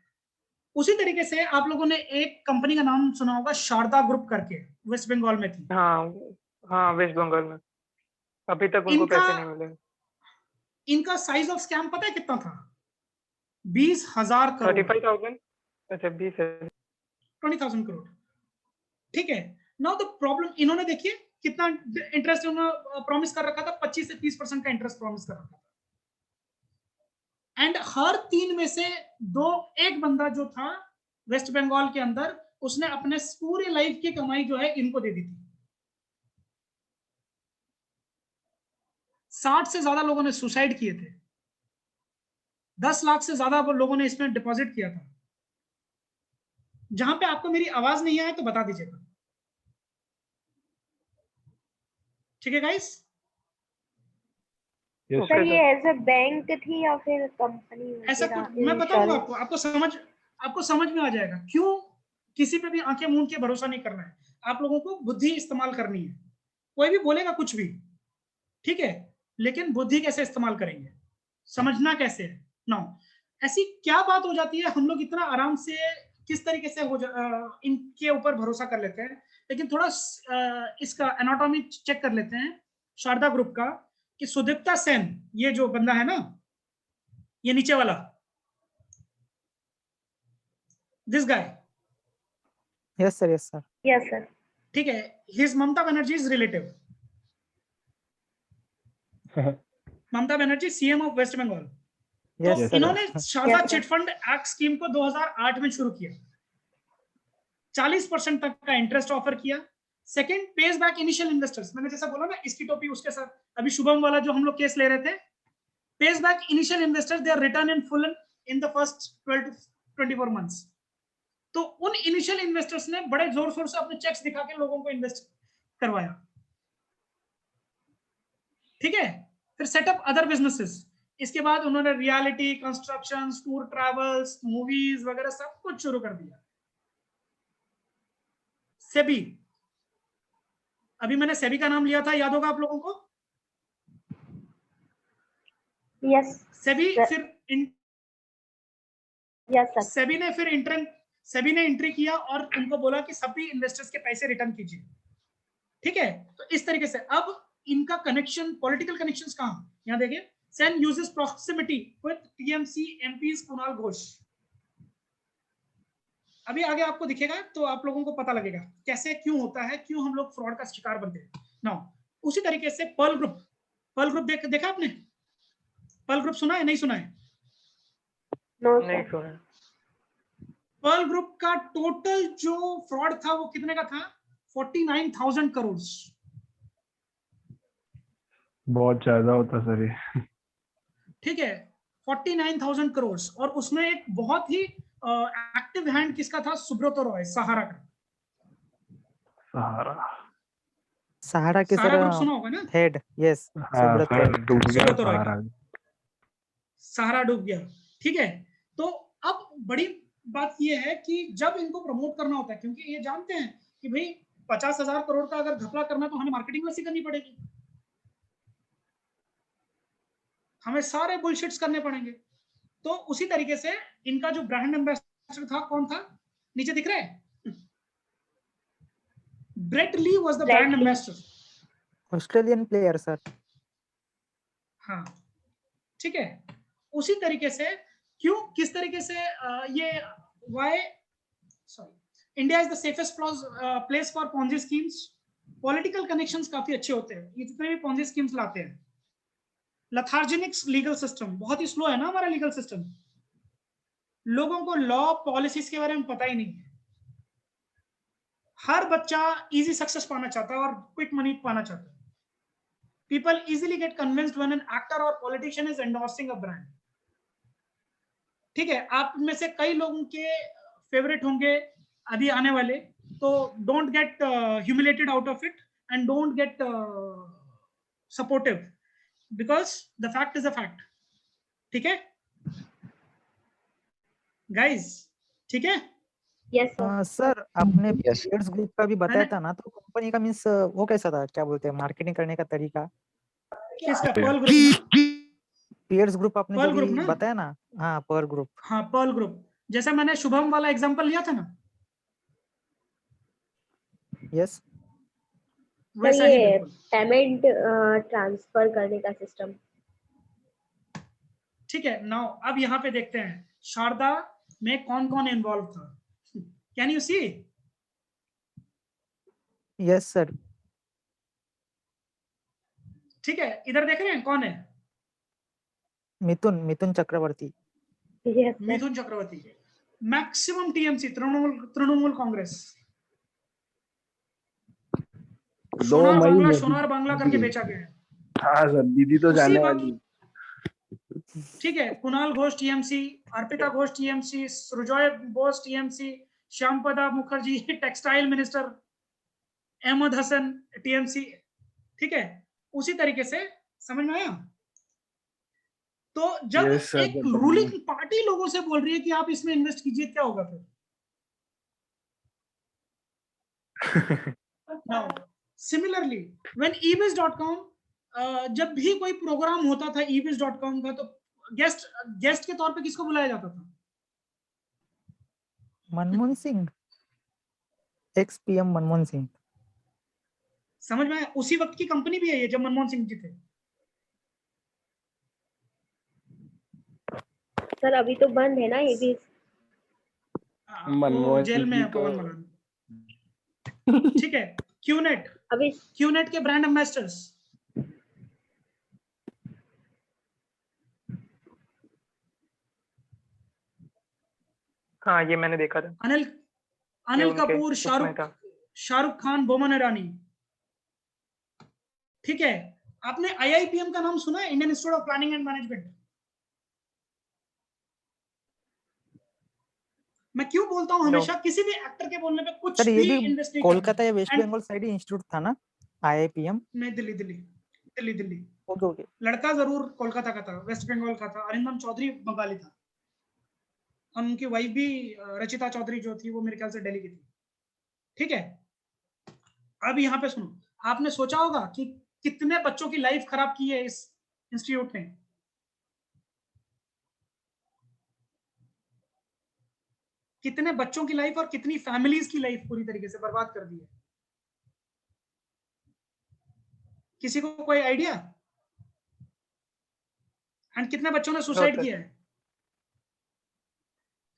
उसी तरीके से आप लोगों ने एक कंपनी का नाम सुना होगा, शारदा ग्रुप करके, वेस्ट बंगाल में थी। हाँ, वेस्ट बंगाल में। अभी तक उनको पैसे नहीं मिले। इनका साइज ऑफ स्कैम पता है कितना था? 20,000 करोड़। 35,000। अच्छा, 20,000 करोड़। ठीक है, नाउ द प्रॉब्लम, इन्होंने देखिए कितना इंटरेस्ट उन्होंने प्रॉमिस कर रखा था, 25 से 30% का इंटरेस्ट प्रॉमिस कर रखा था। एंड हर 3 में से एक बंदा जो था वेस्ट बंगाल के अंदर, उसने अपने पूरे लाइफ की कमाई जो है इनको दे दी थी। 60 से ज्यादा लोगों ने सुसाइड किए थे। 10 लाख से ज्यादा लोगों ने इसमें डिपॉजिट किया था। जहां पे आपको मेरी आवाज नहीं आए तो बता दीजिएगा। ठीक है गाइस? सर ये एज अ बैंक थी या फिर कंपनी? ऐसा कुछ मैं बताऊंगा आपको, आपको समझ में आ जाएगा क्यों किसी पे भी आंखें मूंद के भरोसा नहीं करना है। आप लोगों को बुद्धि इस्तेमाल करनी है। कोई भी बोलेगा कुछ भी, ठीक है, लेकिन बुद्धि कैसे इस्तेमाल करेंगे, समझना कैसे है। नाउ ऐसी क्या बात हो जाती है, हम लोग इतना आराम से किस तरीके से इनके ऊपर भरोसा कर लेते हैं। लेकिन थोड़ा इसका एनाटॉमी चेक कर लेते हैं शारदा ग्रुप का, कि सुदीप्ता सेन, ये जो बंदा है ना, ये नीचे वाला, this guy. Yes sir, yes sir, yes sir. ठीक है, his Mamata Banerjee is relative. Mamata Banerjee CM of West Bengal. तो इन्होंने शारदा चिटफंड एक्ट स्कीम को 2008 में शुरू किया। 40% तक का इंटरेस्ट ऑफर किया। Second, page back initial investors. मैंने जैसा बोला ना, इसकी टोपी उसके साथ, अभी शुभम वाला जो हम लोग केस ले रहे थे, pays back initial investors, they are return in full in the first 12 to 24 months. तो उन इनिशियल इन्वेस्टर्स ने बड़े जोर शोर से अपने चेक्स दिखा के लोगों को इन्वेस्ट करवाया। ठीक है, फिर सेटअप अदर बिजनेसेस। इसके बाद उन्होंने reality, construction, tour, travels, movies वगैरह सब कुछ शुरू कर दिया। सेबी, अभी मैंने सेबी का नाम लिया था, याद होगा आप लोगों को? यस। सेबी फिर सेबी ने एंट्री किया और उनको बोला कि सभी इन्वेस्टर्स के पैसे रिटर्न कीजिए। ठीक है, तो इस तरीके से अब इनका कनेक्शन, पॉलिटिकल कनेक्शंस कहां? यहां देखिए, Sen uses proximity with TMC MPs Kunal Ghosh. अभी आगे आपको दिखेगा तो आप लोगों को पता लगेगा कैसे, क्यों होता है, क्यों हम लोग फ्रॉड का शिकार बनते हैं। नाउ उसी तरीके से पर्ल पर्ल ग्रुप देखा आपने? पर्ल ग्रुप सुना है, नहीं सुना है? नहीं सुना। पर्ल ग्रुप का टोटल जो फ्रॉड था वो कितने का था? 49,000 करोड़। बहुत ज्यादा होता सर ये। ठीक है, 49,000 करोड़। और उसमें एक बहुत ही एक्टिव हैंड किसका था? सुब्रतो रॉय, सहारा का। सहारा के सहारा सर ग्रुप सुना होगा ना? Head, yes, Subrata Roy. डूब गया सुब्रतो रॉय सहारा। सहारा डूब गया। ठीक है, तो अब बड़ी बात ये है कि जब इनको प्रमोट करना होता है, क्योंकि ये जानते हैं कि भाई 50,000 करोड़ का अगर घपला करना है तो हमें मार्केटिंग वैसी करनी पड़ेगी, हमें सारे बुलशिट्स करने पड़ेंगे। तो उसी तरीके से इनका जो ब्रांड एम्बेसडर था, कौन था? नीचे दिख रहा है, Brett Lee was the brand ambassador, Australian player sir. हाँ, ठीक है। उसी तरीके से क्यों, किस तरीके से ये why sorry India is the safest place for Ponzi schemes. Political connections काफी अच्छे होते हैं ये जितने भी पॉन्जी स्कीम्स लाते हैं। लथार्जिनिक लीगल सिस्टम, बहुत ही स्लो है ना हमारा लीगल सिस्टम। लोगों को लॉ पॉलिसीज के बारे में पता ही नहीं है। हर बच्चा इजी सक्सेस पाना चाहता है और क्विक मनी पाना चाहता है। People easily get convinced when an actor or politician is endorsing a brand. ठीक है, आप में से कई लोगों के फेवरेट होंगे अभी आने वाले, तो don't get humiliated out of it and don't get supportive, because the fact is a fact. ठीक है गाइज? ठीक है। यस सर, आपने पीयर्स ग्रुप का भी बताया था ना, तो कंपनी का मींस वो कैसा था, क्या बोलते हैं, मार्केटिंग करने का तरीका? किसका? Pearl group. पीयर्स ग्रुप आपने पर्ल जो ग्रुप भी ना? बताया ना। हाँ, पर्ल ग्रुप। हाँ, पर्ल ग्रुप, जैसे मैंने शुभम वाला एग्जांपल लिया था ना, यस। वैसा ही ये बिल्कुल। पेमेंट ट्रांसफर करने का सिस्टम। ठीक है, नाउ अब यहाँ पे देखते हैं शारदा में कौन कौन इन्वॉल्व था। Can you see? Yes sir. ठीक है, इधर देख रहे हैं कौन है? मिथुन चक्रवर्ती। मिथुन चक्रवर्ती। मैक्सिमम टीएमसी, तृणमूल कांग्रेस, सोनार बांग्ला करके बेचा गया है। हाँ सर, दीदी तो जाने वाली। ठीक है, Kunal Ghosh TMC, Arpita Ghosh TMC, Sujoy Bose TMC, Shyampada Mukherjee textile minister, Ahmed Hasan TMC. ठीक है, उसी तरीके से समझ में आया? तो जब एक रूलिंग पार्टी लोगों से बोल रही है कि आप इसमें इन्वेस्ट कीजिए, क्या होगा फिर? Now, similarly, when ebiz.com, जब भी कोई प्रोग्राम होता था ebiz.com का, तो गेस्ट के तौर पे किसको बुलाया जाता था? Manmohan Singh, x PM Manmohan Singh. समझ में आया? उसी वक्त की कंपनी भी है ये, जब मनमोहन सिंह जी थे। सर अभी तो बंद है ना ebiz? मनमोहन जेल में है पवन मलान। ठीक है, क्यूनेट के ब्रांड एम्बेसडर्स हाँ, ये मैंने देखा था। अनिल कपूर, शाहरुख खान, बोमन ईरानी। ठीक है, आपने IIPM का नाम सुना है? Indian institute of planning and management. मैं क्यों बोलता हूँ हमेशा किसी भी एक्टर के बोलने पे कुछ सर, ये भी भी इन्वेस्ट नहीं कोलकाता या वेस्ट बंगाल साइड इंस्टीट्यूट था ना, IIPM? नहीं, दिल्ली। ओके। लड़का जरूर कोलकाता का था, वेस्ट बंगाल का था। अरिंदम चौधरी बंगाली था, और उनकी वाइफ भी रचिता चौधरी जो थी वो मेरे ख्याल से दिल्ली की थी। ठीक है, अब यहाँ पे सुनो, आपने सोचा होगा कि कितने बच्चों की लाइफ खराब की है इस इंस्टीट्यूट ने। कितने बच्चों की लाइफ और कितनी फैमिलीज की लाइफ पूरी तरीके से बर्बाद कर दी है। किसी को कोई आइडिया? एंड कितने बच्चों ने सुसाइड किया है?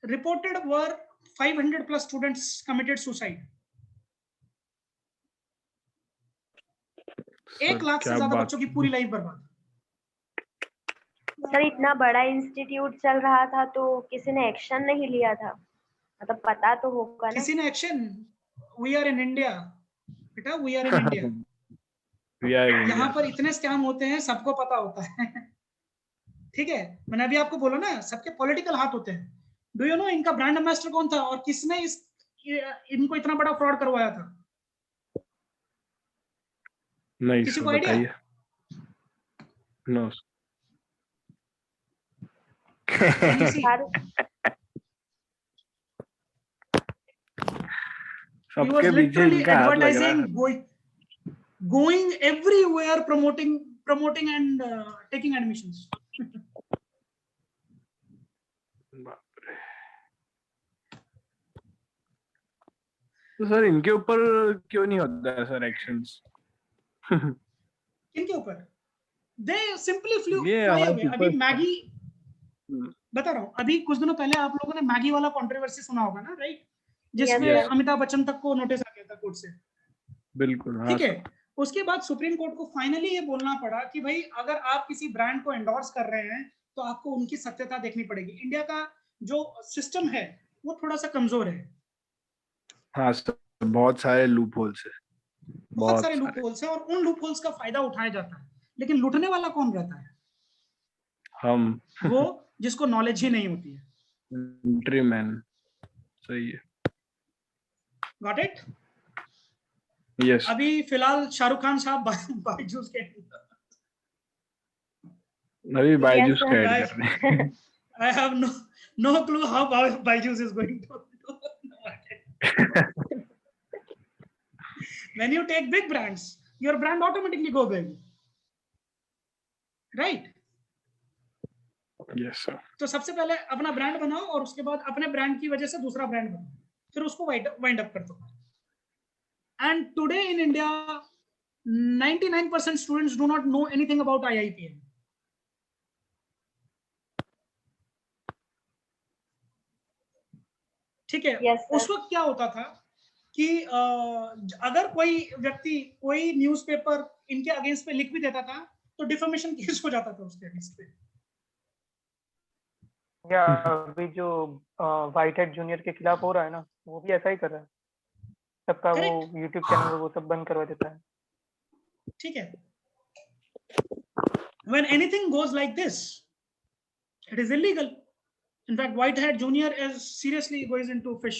रिपोर्टेड वर 500 plus students committed suicide. 1 lakh से ज्यादा बच्चों की पूरी लाइफ बर्बाद। सर इतना बड़ा इंस्टीट्यूट चल रहा था तो किसी ने एक्शन नहीं लिया था, मतलब पता तो होगा ना। किसी ने action, we are in India बेटा, वी आर इन इंडिया। यहाँ पर इतने स्कैम होते हैं, सबको पता होता है। ठीक है, मैंने अभी आपको बोला ना, सबके पॉलिटिकल हाथ होते हैं। डू यू नो इनका ब्रांड एम्बेसडर कौन था और किसने इनको इतना बड़ा फ्रॉड करवाया था? नहीं किसी सर, को आइडिया? बताइए। नो सबके पीछे इनका हाथ लग रहा है। Going everywhere promoting and taking admissions. तो सर इनके ऊपर क्यों नहीं होता है सर एक्शंस? इनके ऊपर they simply fly away. अभी मैगी बता रहा हूँ, अभी कुछ दिनों पहले आप लोगों ने मैगी वाला कंट्रोवर्सी सुना होगा ना, राइट? जिसमें अमिताभ बच्चन तक को नोटिस आ गया था कोर्ट से। बिल्कुल, हाँ। ठीक है, उसके बाद सुप्रीम कोर्ट को फाइनली ये बोलना पड़ा कि भाई अगर आप किसी ब्रांड को एंडोर्स कर रहे हैं तो आपको उनकी सत्यता देखनी पड़ेगी। इंडिया का जो सिस्टम है वो थोड़ा सा कमजोर है। हाँ सर, बहुत सारे लूप होल्स है, बहुत सारे लूप होल्स है, और उन लूप होल्स का फायदा उठाया जाता है। लेकिन लूटने वाला कौन रहता है? हम। वो जिसको नॉलेज ही नहीं होती है। Entry man. सही है। Got it? यस। अभी फिलहाल शाहरुख खान साहब बायजूस के बायजूस का ऐड कर रहे हैं। I have no clue how Byju's is going to do the market. When you take big brands, your brand automatically go big, right? Yes sir. तो सबसे पहले अपना ब्रांड बनाओ और उसके बाद अपने ब्रांड की वजह से दूसरा ब्रांड बनाओ, फिर उसको वाइंड अप कर दो। And today in India, 99% students do not know anything about IIPM. ठीक है, yes, उस वक्त क्या होता था कि अगर कोई व्यक्ति कोई न्यूज़पेपर इनके अगेंस्ट पे लिख भी देता था तो डिफेमेशन केस हो जाता था उसके अगेंस्ट पे। या अभी जो व्हाइट हेड जूनियर के खिलाफ हो रहा है ना, वो भी ऐसा ही कर रहा है, सबका वो यूट्यूब चैनल वो सब बंद करवा देता है। ठीक है, when anything goes like this, it is illegal. In fact, Whitehead Junior is seriously goes into fish.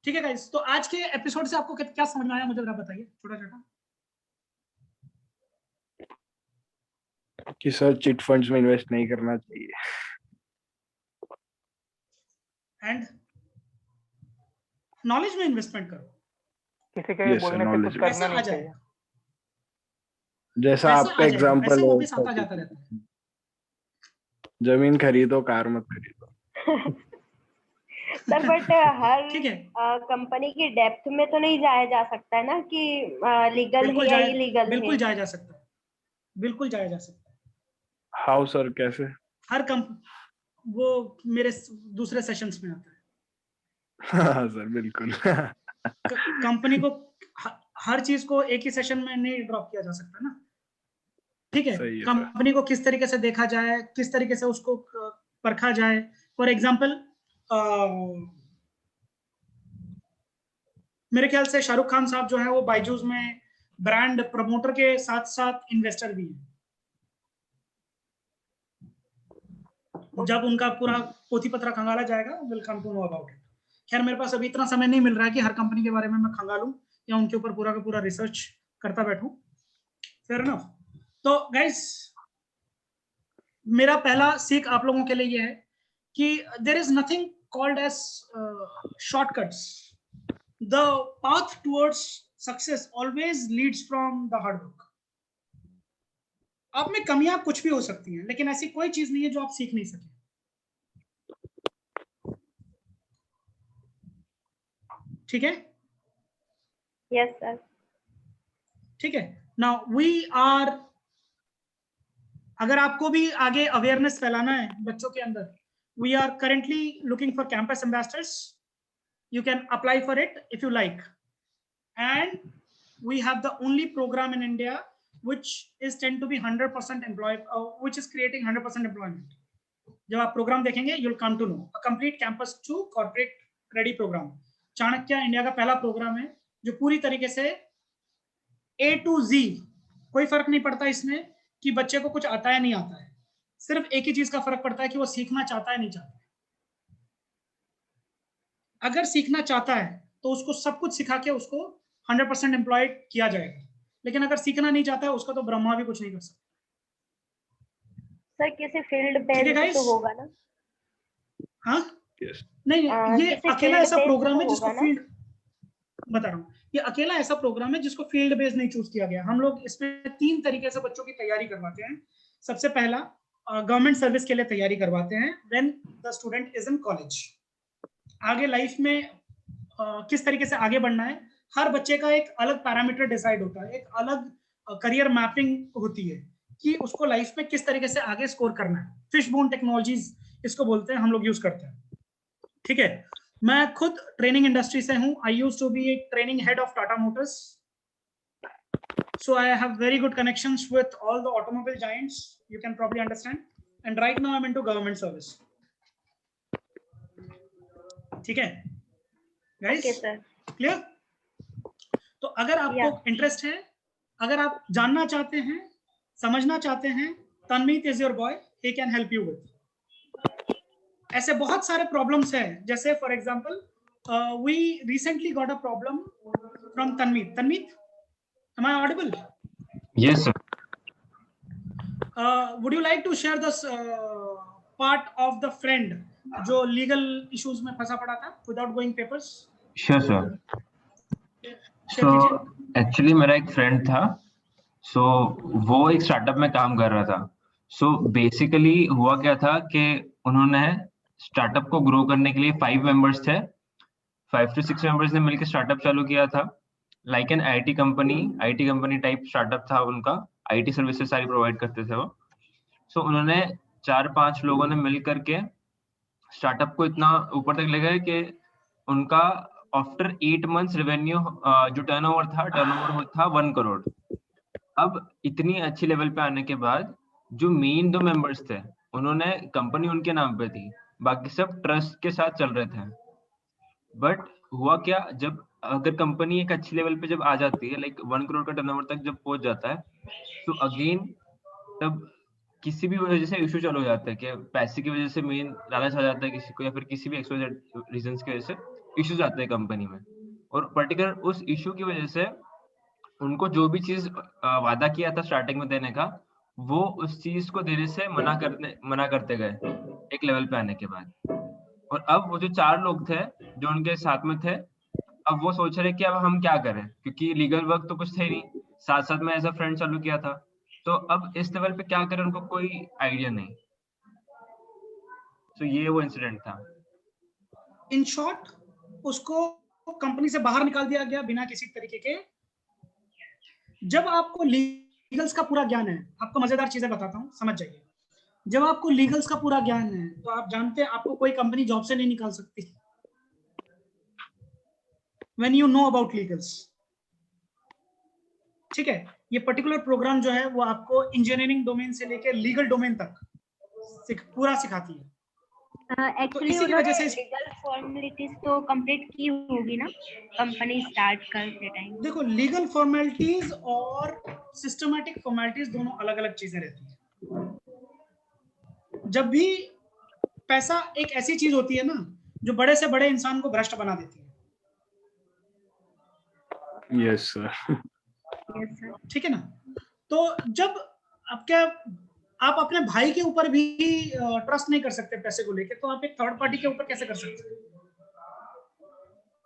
ठीक है गाइस, तो आज के एपिसोड से आपको क्या समझ में आया मुझे जरा बताइए, छोटा छोटा। कि सर चिट फंड्स में इन्वेस्ट नहीं करना चाहिए। एंड नॉलेज में इन्वेस्टमेंट करो। किसी के बोलने से कुछ करना नहीं चाहिए। जैसा आपका एग्जांपल है, वापस आता जाता रहता है। जमीन खरीदो, कार मत खरीदो। सर बट हर कंपनी की डेप्थ में तो नहीं जाया जा सकता है ना कि लीगल है या इलीगल है। बिल्कुल जाया जा सकता है, बिल्कुल जाया जा सकता है। हाउ सर, कैसे? हर वो मेरे दूसरे सेशंस में आता है। हाँ सर, बिल्कुल। कंपनी को हर चीज को एक ही सेशन में नहीं ड्रॉप किया जा सकता ना। ठीक है, कंपनी को किस तरीके से देखा जाए, किस तरीके से उसको परखा जाए। फॉर एग्जांपल मेरे ख्याल से शाहरुख खान साहब जो है वो बायजूस में ब्रांड प्रमोटर के साथ साथ इन्वेस्टर भी हैं। जब उनका पूरा पोथी पत्रा खंगाला जाएगा, will come to know about it. खैर मेरे पास अभी इतना समय नहीं मिल रहा है कि हर कंपनी के बारे में मैं खंगालूं या उनके ऊपर पूरा का पूरा रिसर्च करता बैठूं। Fair enough. तो गाइस, मेरा पहला सीख आप लोगों के लिए ये है कि there is nothing called as shortcuts. The path towards success always leads from the hard work. आप में कमियां कुछ भी हो सकती हैं, लेकिन ऐसी कोई चीज नहीं है जो आप सीख नहीं सके। ठीक है? Yes sir. ठीक है, नाउ वी आर, अगर आपको भी आगे अवेयरनेस फैलाना है बच्चों के अंदर, we are currently looking for campus ambassadors. You can apply for it if you like, and we have the only program in India which is tend to be 100% which is creating 100% employment. जब आप programme देखेंगे you'll come to know a complete campus to corporate ready program. Chanakya India का पहला programme है जो पूरी तरीके से A to Z, कोई फर्क नहीं पड़ता इसमें कि बच्चे को कुछ आता है नहीं आता है, सिर्फ एक ही चीज का फर्क पड़ता है कि वो सीखना चाहता है नहीं चाहता है। अगर सीखना चाहता है तो उसको सब कुछ सिखा के उसको 100% एम्प्लॉयड किया जाएगा, लेकिन अगर सीखना नहीं चाहता है उसका तो ब्रह्मा भी कुछ नहीं कर सकता। सर किसी फील्ड बेस्ड तो होगा ना? हाँ नहीं, ये अकेला ऐसा प्रोग्राम है जिसको फील्ड, बता रहा हूँ, ये अकेला ऐसा प्रोग्राम है जिसको फील्ड बेस्ड नहीं चूज किया गया। हम लोग इसमें 3 तरीके से बच्चों की तैयारी करवाते हैं। सबसे पहला गवर्नमेंट सर्विस के लिए तैयारी करवाते हैं when the student is in college. आगे लाइफ में किस तरीके से आगे बढ़ना है, हर बच्चे का एक अलग पैरामीटर डिसाइड होता है, एक अलग करियर मैपिंग होती है कि उसको लाइफ में किस तरीके से आगे स्कोर करना है। फिशबोन टेक्नोलॉजीज इसको बोलते हैं, हम लोग यूज करते हैं। ठीक है, मैं खुद ट्रेनिंग इंडस्ट्री से हूं। I used to be a training head of Tata Motors, so I have very good connections with all the automobile giants, you can probably understand, and right now I'm into government service. ठीक है guys? Okay, sir. Clear? तो अगर आपको interest है, अगर आप जानना चाहते हैं, समझना चाहते हैं, Tanmeet is your boy, he can help you with. ऐसे बहुत सारे प्रॉब्लम्स हैं, जैसे for example we recently got a problem from Tanmeet, am I audible? Yes sir. Would you like to share this part of the friend जो legal issues में फंसा पड़ा था without going papers? Sure sir. So actually मेरा एक friend था, सो वो एक स्टार्टअप में काम कर रहा था। सो बेसिकली हुआ क्या था कि उन्होंने स्टार्टअप को ग्रो करने के लिए 5 मेंबर्स थे, 5 to 6 मेंबर्स ने मिलकर स्टार्टअप चालू किया था, like an IT company type startup था उनका, आईटी सर्विसेज सारी प्रोवाइड करते थे वो। सो उन्होंने 4-5 लोगों ने मिल करके स्टार्टअप को इतना ऊपर तक ले गए कि उनका आफ्टर 8 मंथ्स रेवेन्यू जो टर्नओवर था 1 करोड़। अब इतनी अच्छी लेवल पे आने के बाद जो मेन 2 मेंबर्स थे उन्होंने, कंपनी उनके नाम पे थी, बाकी सब ट्रस्ट के साथ चल रहे थे। बट हुआ क्या, जब अगर कंपनी एक अच्छी लेवल पे जब आ जाती है, लाइक 1 करोड़ का टर्नओवर तक जब पहुंच जाता है, तो अगेन तब किसी भी वजह से इशू चालू हो जाता है कि पैसे की वजह से मेन लालच आ जाता है किसी को, या फिर किसी भी एक्सवाइजेड रीजंस की वजह से इश्यूज आते हैं कंपनी में। और पर्टिकुलर उस इशू की वजह से उनको जो भी चीज वादा किया था स्टार्टिंग में देने का, वो उस चीज को देने से मना करते गए एक लेवल पे आने के बाद। और अब वो जो 4 लोग थे जो उनके साथ में थे, अब वो सोच रहे कि अब हम क्या करें, क्योंकि लीगल वर्क तो कुछ थे नहीं, साथ साथ में एज अ फ्रेंड चालू किया था, तो अब इस लेवल पे क्या करें उनको कोई आइडिया नहीं। तो ये वो इंसिडेंट था। इन शॉर्ट उसको कंपनी से बाहर निकाल दिया गया बिना किसी तरीके के। जब आपको लीगल्स का पूरा ज्ञान है, आपको मजेदार चीजें बताता हूँ, समझ जाइए। जब आपको लीगल्स का पूरा ज्ञान है तो आप जानते हैं आपको कोई कंपनी जॉब से नहीं निकाल सकती। When you know about legals, ठीक है। ये पर्टिकुलर प्रोग्राम जो है वो आपको इंजीनियरिंग डोमेन से लेकर लीगल डोमेन तक पूरा सिखाती है। एक्चुअली तो इसी की वजह से लीगल फॉर्मेलिटीज तो कंप्लीट की होगी ना कंपनी स्टार्ट करते टाइम? देखो, लीगल फॉर्मेलिटीज और सिस्टमैटिक फॉर्मेलिटीज दोनों अलग अलग चीजें रहती हैं। जब भी पैसा एक ऐसी चीज होती है ना जो बड़े से बड़े इंसान को भ्रष्ट बना देती है। Yes sir. ठीक है ना। तो जब आप अपने भाई के ऊपर भी ट्रस्ट नहीं कर सकते पैसे को लेकर, तो आप एक थर्ड पार्टी के ऊपर कैसे कर सकते हैं?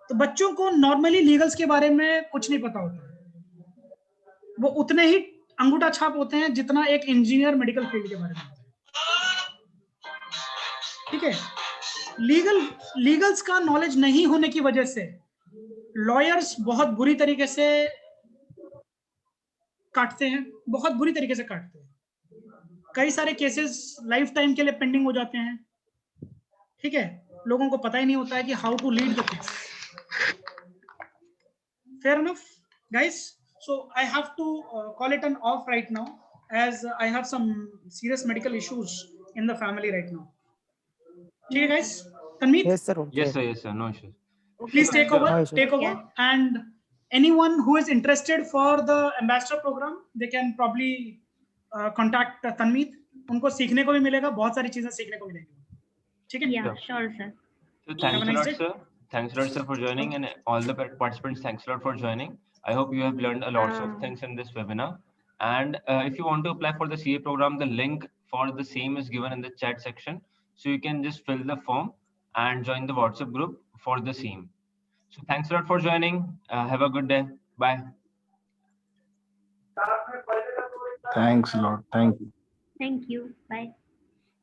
तो बच्चों को नॉर्मली लीगल्स के बारे में कुछ नहीं पता होता, वो उतने ही अंगूठा छाप होते हैं जितना एक इंजीनियर मेडिकल फील्ड के बारे में होता है। ठीक है, लीगल्स का नॉलेज नहीं होने की वजह से लॉयर्स बहुत बुरी तरीके से काटते हैं, बहुत बुरी तरीके से काटते हैं। कई सारे केसेस लाइफ टाइम के लिए पेंडिंग हो जाते हैं। ठीक है, लोगों को पता ही नहीं होता है कि how to lead the case. Fair enough guys? So I have to call it an off right now, as I have some serious medical issues in the family right now. Okay, guys. Tanmeet? Yes, sir. Okay. Yes, sir. No issues. Please take over. No issues. Take over. And anyone who is interested for the ambassador program, they can probably contact Tanmeet. उनको सीखने को भी मिलेगा, बहुत सारी चीजें सीखने को मिलेगी. ठीक है? Yeah, sure, sir. So thanks a lot, sir. Thanks a lot, sir, for joining, and all the participants, thanks a lot for joining. I hope you have learned a lot of things in this webinar. And if you want to apply for the CA program, the link for the same is given in the chat section. So you can just fill the form and join the WhatsApp group for the same. So thanks a lot for joining. Have a good day. Bye. Thanks a lot. Thank you. Thank you. Bye.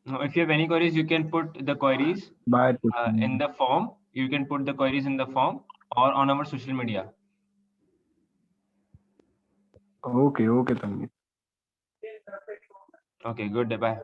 Now, if you have any queries, you can put the queries in the form. You can put the queries in the form or on our social media. Okay, Tanmeet. Okay, good day. Bye.